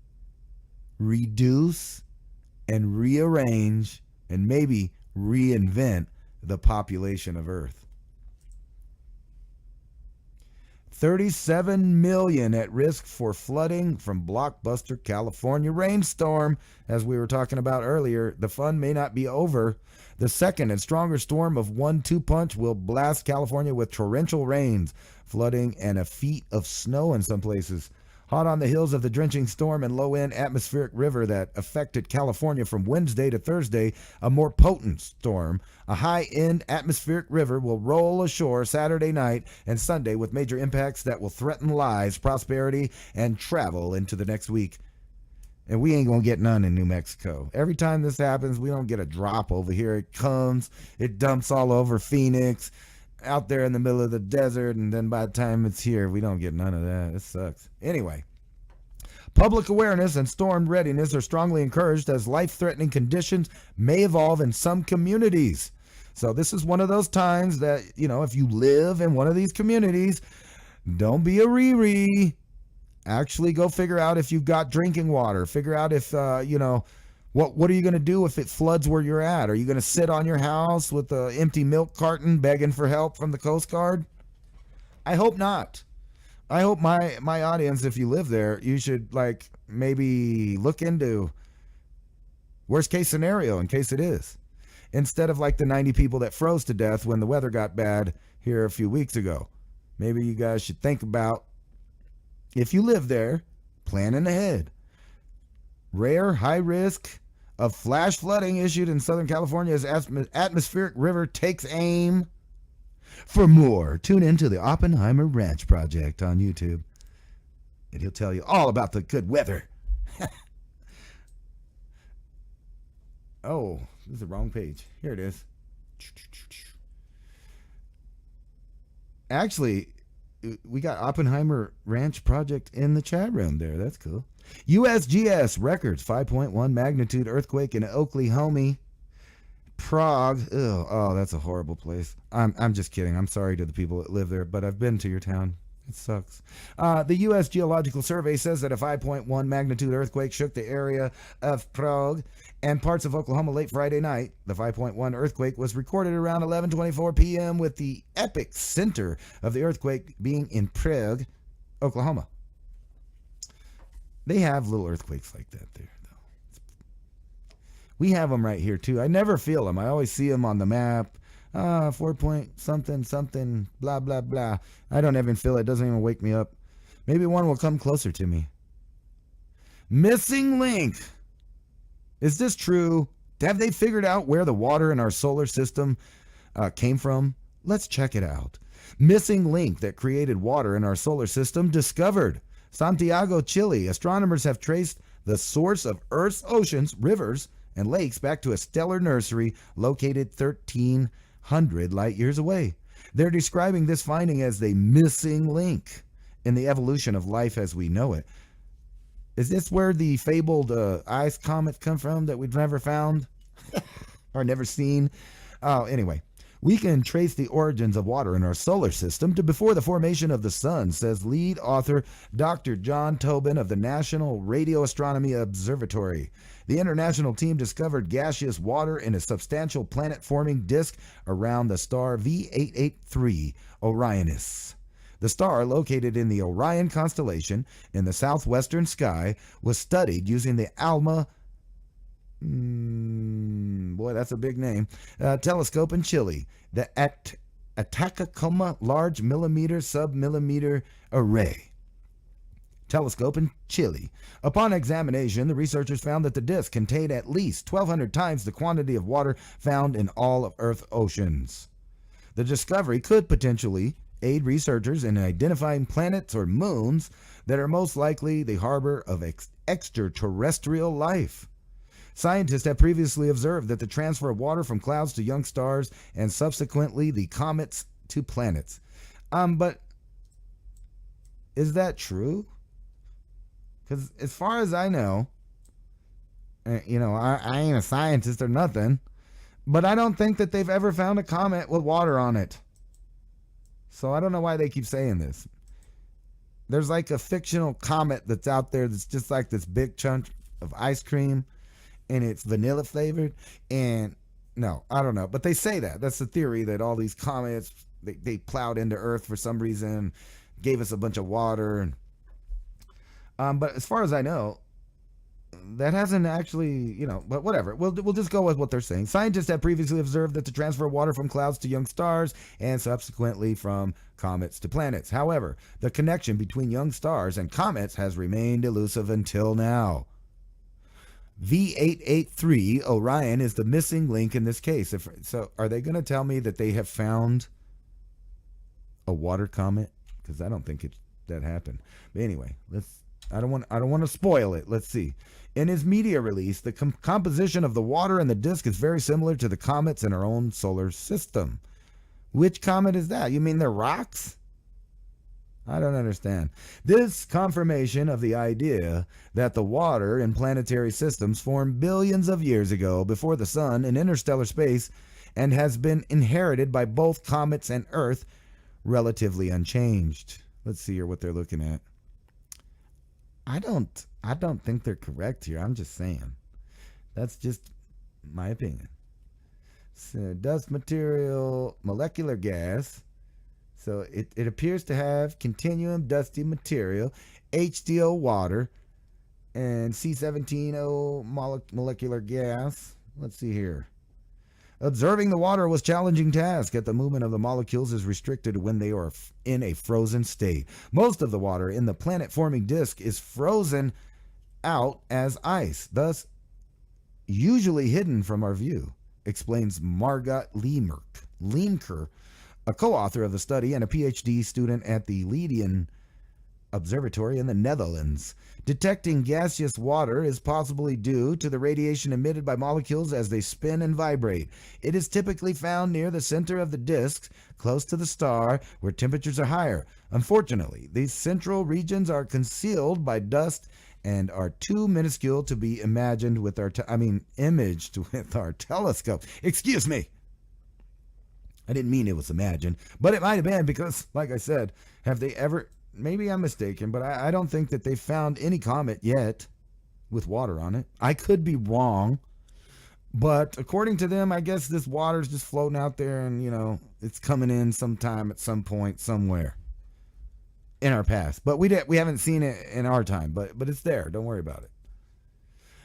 D: reduce, and rearrange, and maybe reinvent the population of Earth. 37 million at risk for flooding from blockbuster California rainstorm. As we were talking about earlier, the fun may not be over. The second and stronger storm of 1-2 punch will blast California with torrential rains, flooding, and a feet of snow in some places. Hot on the heels of the drenching storm and low-end atmospheric river that affected California from Wednesday to Thursday, a more potent storm, a high-end atmospheric river, will roll ashore Saturday night and Sunday with major impacts that will threaten lives, prosperity, and travel into the next week. And we ain't going to get none in New Mexico. Every time this happens, we don't get a drop over here. It comes, it dumps all over Phoenix, out there in the middle of the desert, and then by the time it's here, we don't get none of that. It sucks. Anyway, public awareness and storm readiness are strongly encouraged as life-threatening conditions may evolve in some communities. So this is one of those times that, if you live in one of these communities, don't be a riri. Actually go figure out if you've got drinking water. Figure out if, what are you going to do if it floods where you're at? Are you going to sit on your house with an empty milk carton begging for help from the Coast Guard? I hope not. I hope my audience, if you live there, you should maybe look into worst case scenario in case it is. Instead of the 90 people that froze to death when the weather got bad here a few weeks ago. Maybe you guys should think about, if you live there, planning ahead. Rare high risk of flash flooding issued in Southern California as atmospheric river takes aim. For more, tune into the Oppenheimer Ranch Project on YouTube, and he'll tell you all about the good weather. Oh, this is the wrong page. Here it is. Actually, we got Oppenheimer Ranch Project in the chat room there. That's cool. USGS records 5.1 magnitude earthquake in Oklahoma, Prague. Ugh, oh, that's a horrible place. I'm just kidding. I'm sorry to the people that live there, but I've been to your town. It sucks. The U.S. Geological Survey says that a 5.1 magnitude earthquake shook the area of Prague and parts of Oklahoma late Friday night. The 5.1 earthquake was recorded around 11:24 p.m. with the epicenter of the earthquake being in Prague, Oklahoma. They have little earthquakes like that there, though. We have them right here, too. I never feel them. I always see them on the map. 4 point something, something, blah, blah, blah. I don't even feel it. It doesn't even wake me up. Maybe one will come closer to me. Missing link. Is this true? Have they figured out where the water in our solar system came from? Let's check it out. Missing link that created water in our solar system discovered. Santiago, Chile. Astronomers have traced the source of Earth's oceans, rivers, and lakes back to a stellar nursery located 1,300 light years away. They're describing this finding as the missing link in the evolution of life as we know it. Is this where the fabled ice comets come from that we've never found or never seen? Oh, anyway. We can trace the origins of water in our solar system to before the formation of the sun, says lead author Dr. John Tobin of the National Radio Astronomy Observatory. The international team discovered gaseous water in a substantial planet-forming disk around the star V883 Orionis. The star, located in the Orion constellation in the southwestern sky, was studied using the ALMA boy, that's a big name. Telescope in Chile, the Atacama Large Millimeter Submillimeter Array. telescope in Chile. Upon examination, the researchers found that the disk contained at least 1,200 times the quantity of water found in all of Earth's oceans. The discovery could potentially aid researchers in identifying planets or moons that are most likely the harbor of extraterrestrial life. Scientists have previously observed that the transfer of water from clouds to young stars and subsequently the comets to planets. But is that true? Because as far as I know, I ain't a scientist or nothing, but I don't think that they've ever found a comet with water on it. So I don't know why they keep saying this. There's like a fictional comet that's out there that's just like this big chunk of ice cream, and it's vanilla flavored. And no, I don't know. But they say that. That's the theory, that all these comets, they plowed into Earth for some reason, gave us a bunch of water. And but as far as I know, that hasn't actually, but whatever. We'll just go with what they're saying. Scientists have previously observed that the transfer of water from clouds to young stars and subsequently from comets to planets. However, the connection between young stars and comets has remained elusive until now. V883 Orion is the missing link in this case. So are they going to tell me that they have found a water comet? Because I don't think that happened. But anyway, I don't want to spoil it. Let's see. In his media release, the composition of the water in the disk is very similar to the comets in our own solar system. Which comet is that? You mean they're rocks? I don't understand. This confirmation of the idea that the water in planetary systems formed billions of years ago before the sun in interstellar space and has been inherited by both comets and Earth relatively unchanged. Let's see here what they're looking at. I don't think they're correct here. I'm just saying. That's just my opinion. So dust material, molecular gas. So it appears to have continuum dusty material, HDO water, and C17O molecular gas. Let's see here. Observing the water was a challenging task, as the movement of the molecules is restricted when they are in a frozen state. Most of the water in the planet-forming disk is frozen out as ice, thus usually hidden from our view, explains Margot Leemker, a co-author of the study and a PhD student at the Leiden Observatory in the Netherlands. Detecting gaseous water is possibly due to the radiation emitted by molecules as they spin and vibrate. It is typically found near the center of the disk, close to the star, where temperatures are higher. Unfortunately, these central regions are concealed by dust and are too minuscule to be imaged with our telescope. Excuse me. I didn't mean it was imagined, but it might have been because, like I said, have they ever... Maybe I'm mistaken, but I don't think that they've found any comet yet with water on it. I could be wrong, but according to them, I guess this water's just floating out there and, it's coming in sometime at some point somewhere in our past. But we haven't seen it in our time, but it's there. Don't worry about it.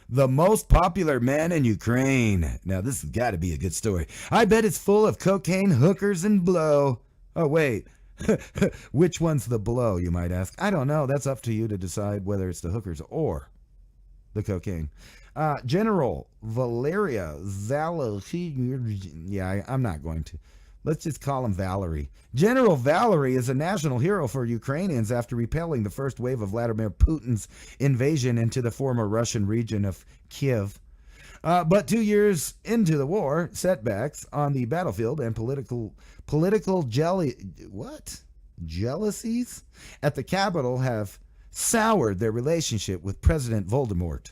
D: The most popular man in Ukraine. Now, this has got to be a good story. I bet it's full of cocaine, hookers, and blow. Oh, wait. Which one's the blow, you might ask? I don't know. That's up to you to decide whether it's the hookers or the cocaine. General Valeria Zalosky. Yeah, I'm not going to. Let's just call him Valerie. General Valerie is a national hero for Ukrainians after repelling the first wave of Vladimir Putin's invasion into the former Russian region of Kiev. But 2 years into the war, setbacks on the battlefield and political jealousies at the capital have soured their relationship with President Volodymyr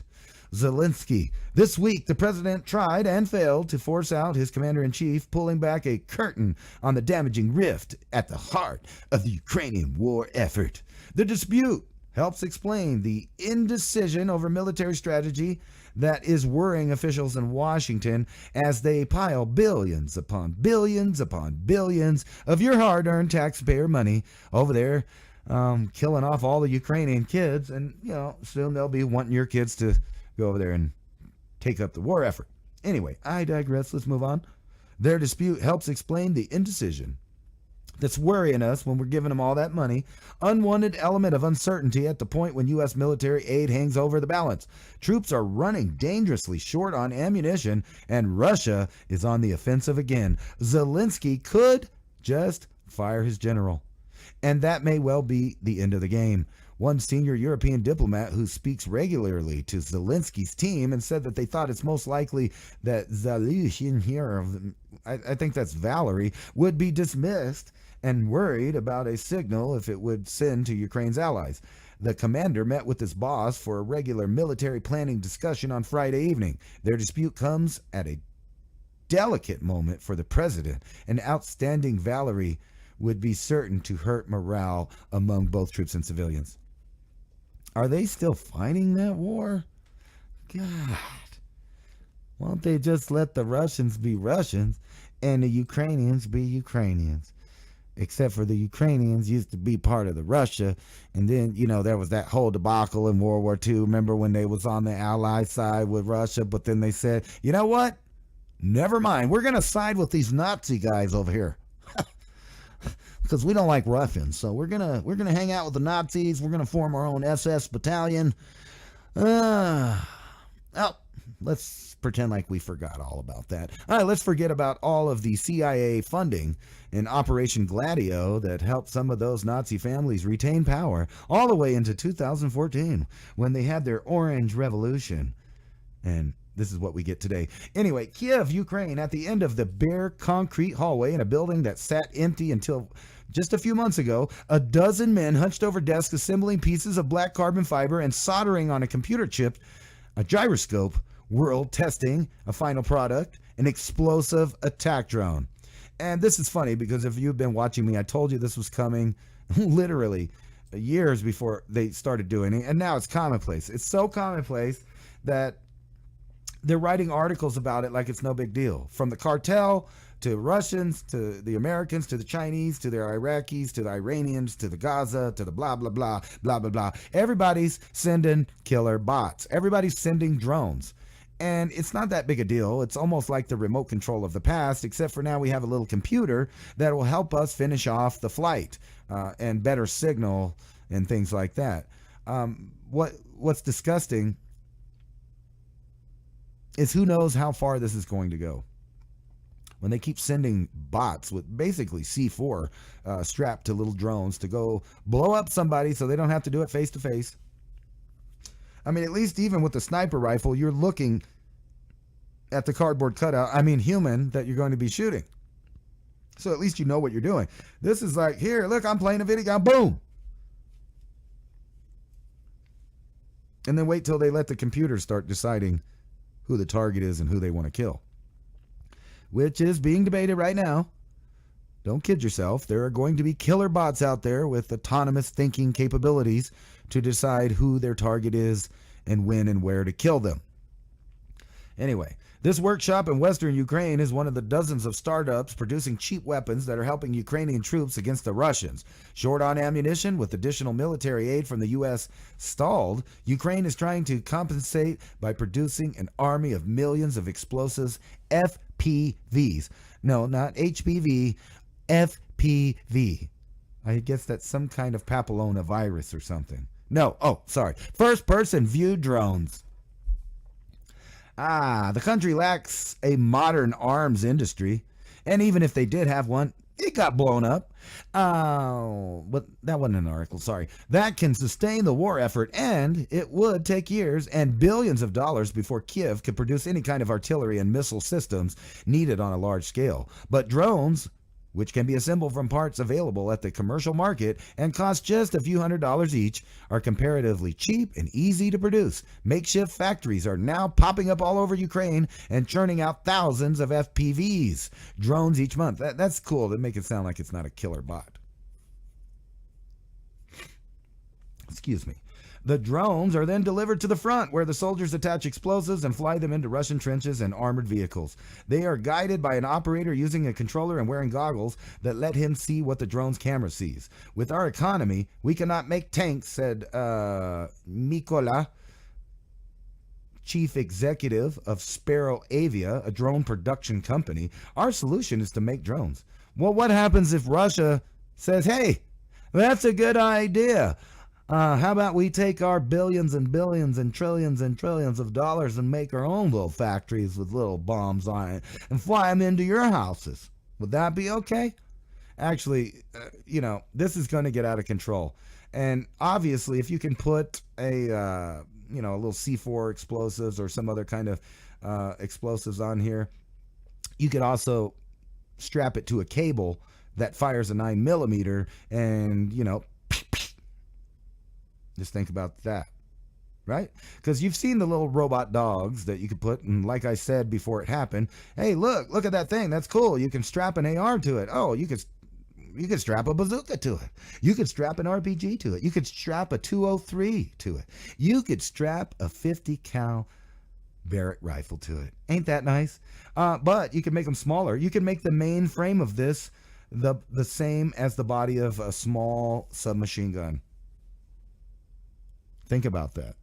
D: Zelensky. This week, the president tried and failed to force out his commander-in-chief, pulling back a curtain on the damaging rift at the heart of the Ukrainian war effort. The dispute helps explain the indecision over military strategy that is worrying officials in Washington as they pile billions upon billions upon billions of your hard-earned taxpayer money over there, killing off all the Ukrainian kids, and soon they'll be wanting your kids to go over there and take up the war effort. Anyway, I digress. Let's move on. Their dispute helps explain the indecision that's worrying us when we're giving them all that money. Unwanted element of uncertainty at the point when U.S. military aid hangs over the balance. Troops are running dangerously short on ammunition, and Russia is on the offensive again. Zelensky could just fire his general, and that may well be the end of the game. One senior European diplomat who speaks regularly to Zelensky's team and said that they thought it's most likely that Zelensky here, I think that's Valerie, would be dismissed, and worried about a signal if it would send to Ukraine's allies. The commander met with his boss for a regular military planning discussion on Friday evening. Their dispute comes at a delicate moment for the president. An outstanding Valerie would be certain to hurt morale among both troops and civilians. Are they still fighting that war? God. Why don't they just let the Russians be Russians and the Ukrainians be Ukrainians? Except for the Ukrainians used to be part of the Russia, and then, there was that whole debacle in World War II. Remember when they was on the Allied side with Russia, but then they said, you know what? Never mind. We're going to side with these Nazi guys over here. Because we don't like Russians, so we're gonna hang out with the Nazis. We're gonna form our own SS battalion. Let's pretend like we forgot all about that. All right, let's forget about all of the CIA funding in Operation Gladio that helped some of those Nazi families retain power all the way into 2014 when they had their Orange Revolution. And this is what we get today. Anyway, Kiev, Ukraine, at the end of the bare concrete hallway in a building that sat empty until just a few months ago, a dozen men hunched over desks assembling pieces of black carbon fiber and soldering on a computer chip, a gyroscope, world testing, a final product, an explosive attack drone. And this is funny because if you've been watching me, I told you this was coming literally years before they started doing it. And now it's commonplace. It's so commonplace that they're writing articles about it like it's no big deal. From the cartel to Russians, to the Americans, to the Chinese, to the Iraqis, to the Iranians, to the Gaza, to the blah, blah, blah, blah, blah, blah. Everybody's sending killer bots. Everybody's sending drones. And it's not that big a deal. It's almost like the remote control of the past, except for now we have a little computer that will help us finish off the flight and better signal and things like that. What's disgusting is who knows how far this is going to go. When they keep sending bots with basically C4 strapped to little drones to go blow up somebody so they don't have to do it face to face. I mean, at least even with the sniper rifle, you're looking at the cardboard cutout, human, that you're going to be shooting. So at least you know what you're doing. This is like, here, look, I'm playing a video game, boom. And then wait till they let the computer start deciding who the target is and who they want to kill, which is being debated right now. Don't kid yourself. There are going to be killer bots out there with autonomous thinking capabilities to decide who their target is and when and where to kill them. Anyway, this workshop in Western Ukraine is one of the dozens of startups producing cheap weapons that are helping Ukrainian troops against the Russians. Short on ammunition, with additional military aid from the U.S. stalled, Ukraine is trying to compensate by producing an army of millions of explosives, FPVs. No, not HPV, FPV. I guess that's some kind of papilloma virus or something. No, first-person view drones. The country lacks a modern arms industry, and even if they did have one, it got blown up. But that wasn't an article, sorry. That can sustain the war effort, and it would take years and billions of dollars before Kiev could produce any kind of artillery and missile systems needed on a large scale. But drones, which can be assembled from parts available at the commercial market and cost just a few $100s each, are comparatively cheap and easy to produce. Makeshift factories are now popping up all over Ukraine and churning out thousands of FPVs, drones each month. That's cool. They make it sound like it's not a killer bot. Excuse me. The drones are then delivered to the front, where the soldiers attach explosives and fly them into Russian trenches and armored vehicles. They are guided by an operator using a controller and wearing goggles that let him see what the drone's camera sees. With our economy, we cannot make tanks, said Mikola, chief executive of Sparrow Avia, a drone production company. Our solution is to make drones. Well, what happens if Russia says, hey, that's a good idea? How about we take our billions and billions and trillions of dollars and make our own little factories with little bombs on it and fly them into your houses? Would that be okay? Actually, this is going to get out of control. And obviously, if you can put a little C4 explosives or some other kind of explosives on here, you could also strap it to a cable that fires a 9mm and, just think about that, right? Because you've seen the little robot dogs that you could put, and like I said before it happened, hey, look at that thing. That's cool. You can strap an AR to it. Oh, you could strap a bazooka to it. You could strap an RPG to it. You could strap a 203 to it. You could strap a 50 cal Barrett rifle to it. Ain't that nice? But you can make them smaller. You can make the main frame of this the same as the body of a small submachine gun. Think about that.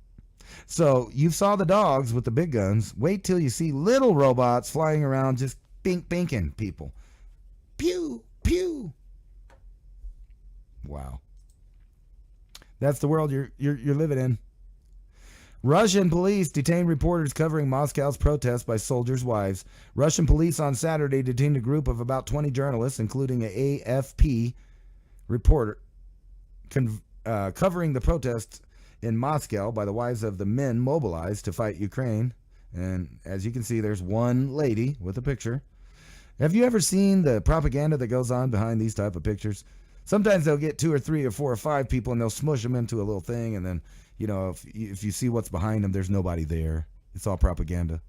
D: So you saw the dogs with the big guns. Wait till you see little robots flying around just binking people. Pew, pew. Wow. That's the world you're living in. Russian police detained reporters covering Moscow's protests by soldiers' wives. Russian police on Saturday detained a group of about 20 journalists, including an AFP reporter, covering the protests in Moscow by the wives of the men mobilized to fight Ukraine. And as you can see, there's one lady with a picture. Have you ever seen the propaganda that goes on behind these type of pictures? Sometimes they'll get 2 or 3 or 4 or 5 people and they'll smush them into a little thing, and then if you see what's behind them, there's nobody there. It's all propaganda.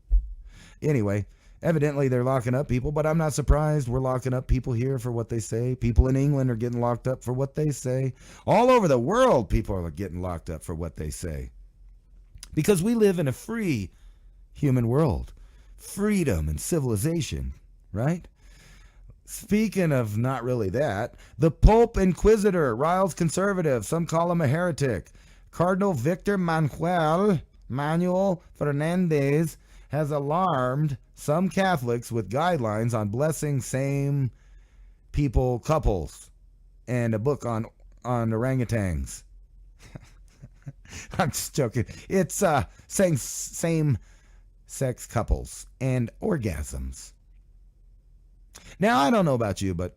D: Anyway, evidently they're locking up people, but I'm not surprised. We're locking up people here for what they say. People in England are getting locked up for what they say. All over the world, people are getting locked up for what they say. Because we live in a free human world. Freedom and civilization, right? Speaking of not really that, the Pope Inquisitor riles conservative. Some call him a heretic. Cardinal Victor Manuel Fernandez has alarmed some Catholics with guidelines on blessing same people couples and a book on orangutans. I'm just joking. It's saying same sex couples and orgasms. Now, I don't know about you, but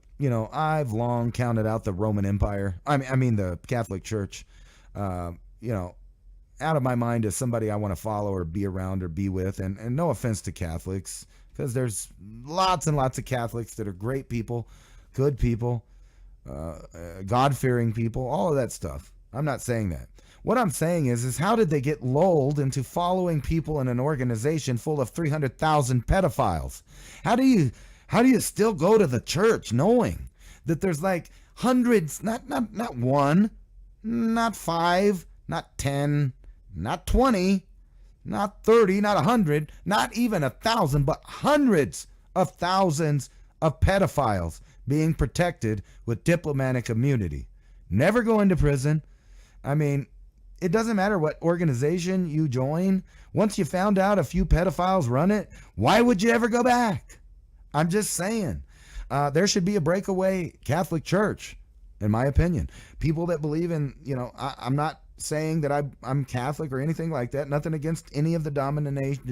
D: I've long counted out the Roman Empire. I mean the Catholic Church. Out of my mind as somebody I want to follow or be around or be with. And no offense to Catholics, because there's lots and lots of Catholics that are great people, good people, God-fearing people, all of that stuff. I'm not saying that. What I'm saying is how did they get lulled into following people in an organization full of 300,000 pedophiles? How do you still go to the church knowing that there's like hundreds, not one, not 5, not 10, not 20, not 30, not 100, not even 1,000, but hundreds of thousands of pedophiles being protected with diplomatic immunity, never going to prison. I mean, it doesn't matter what organization you join. Once you found out a few pedophiles run it, why would you ever go back? I'm just saying. There should be a breakaway Catholic Church, in my opinion. People that believe in, I'm not saying that I'm Catholic or anything like that. Nothing against any of the denominations,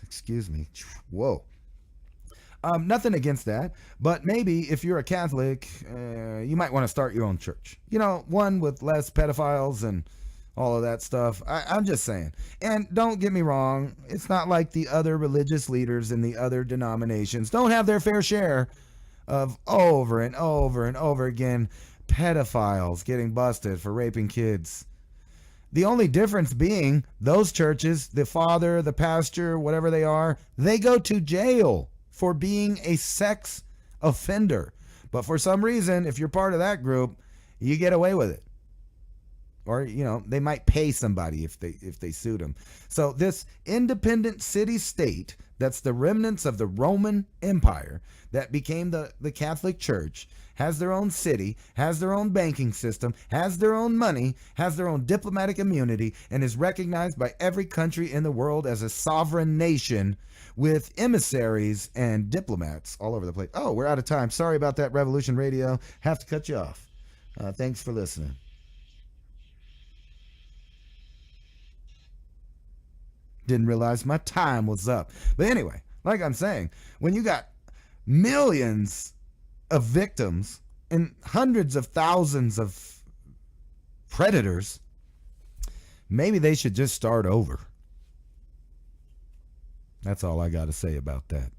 D: excuse me. Whoa. Nothing against that, but maybe if you're a Catholic, you might want to start your own church. One with less pedophiles and all of that stuff. I'm just saying. And don't get me wrong, it's not like the other religious leaders in the other denominations don't have their fair share of over and over and over again pedophiles getting busted for raping kids. The only difference being those churches, the father, the pastor, whatever they are, they go to jail for being a sex offender. But for some reason, if you're part of that group, you get away with it. or they might pay somebody if they sued them. So this independent city state that's the remnants of the Roman Empire that became the Catholic Church has their own city, has their own banking system, has their own money, has their own diplomatic immunity, and is recognized by every country in the world as a sovereign nation with emissaries and diplomats all over the place. Oh, we're out of time. Sorry about that, Revolution Radio. Have to cut you off. Thanks for listening. Didn't realize my time was up. But anyway, like I'm saying, when you got millions of victims and hundreds of thousands of predators, maybe they should just start over. That's all I got to say about that.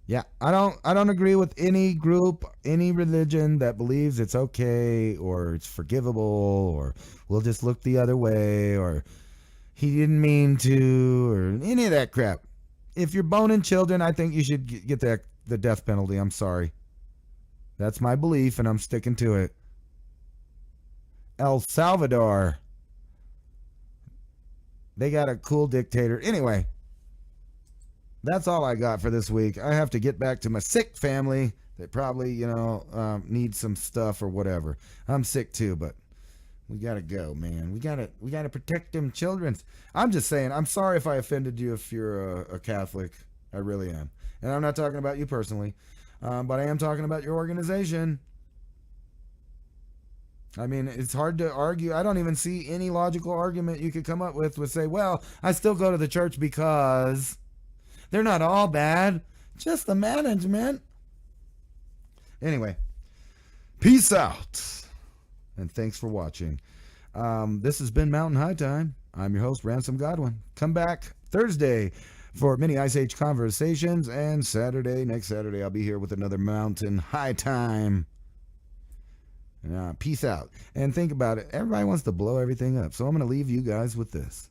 D: Yeah, I don't agree with any group, any religion that believes it's okay or it's forgivable or we'll just look the other way or he didn't mean to or any of that crap. If you're boning children, I think you should get the death penalty. I'm sorry. That's my belief and I'm sticking to it. El Salvador. They got a cool dictator. Anyway, that's all I got for this week. I have to get back to my sick family that probably, needs some stuff or whatever. I'm sick too, but we got to go, man. We got to protect them children. I'm just saying, I'm sorry if I offended you if you're a Catholic. I really am. And I'm not talking about you personally, but I am talking about your organization. I mean, it's hard to argue. I don't even see any logical argument you could come up with say, well, I still go to the church because they're not all bad, just the management. Anyway, peace out. And thanks for watching. This has been Mountain High Time. I'm your host, Ransom Godwin. Come back Thursday for mini Ice Age conversations. And next Saturday, I'll be here with another Mountain High Time. Peace out. And think about it. Everybody wants to blow everything up. So I'm going to leave you guys with this.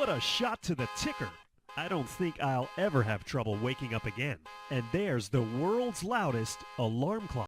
E: What a shot to the ticker. I don't think I'll ever have trouble waking up again. And there's the world's loudest alarm clock.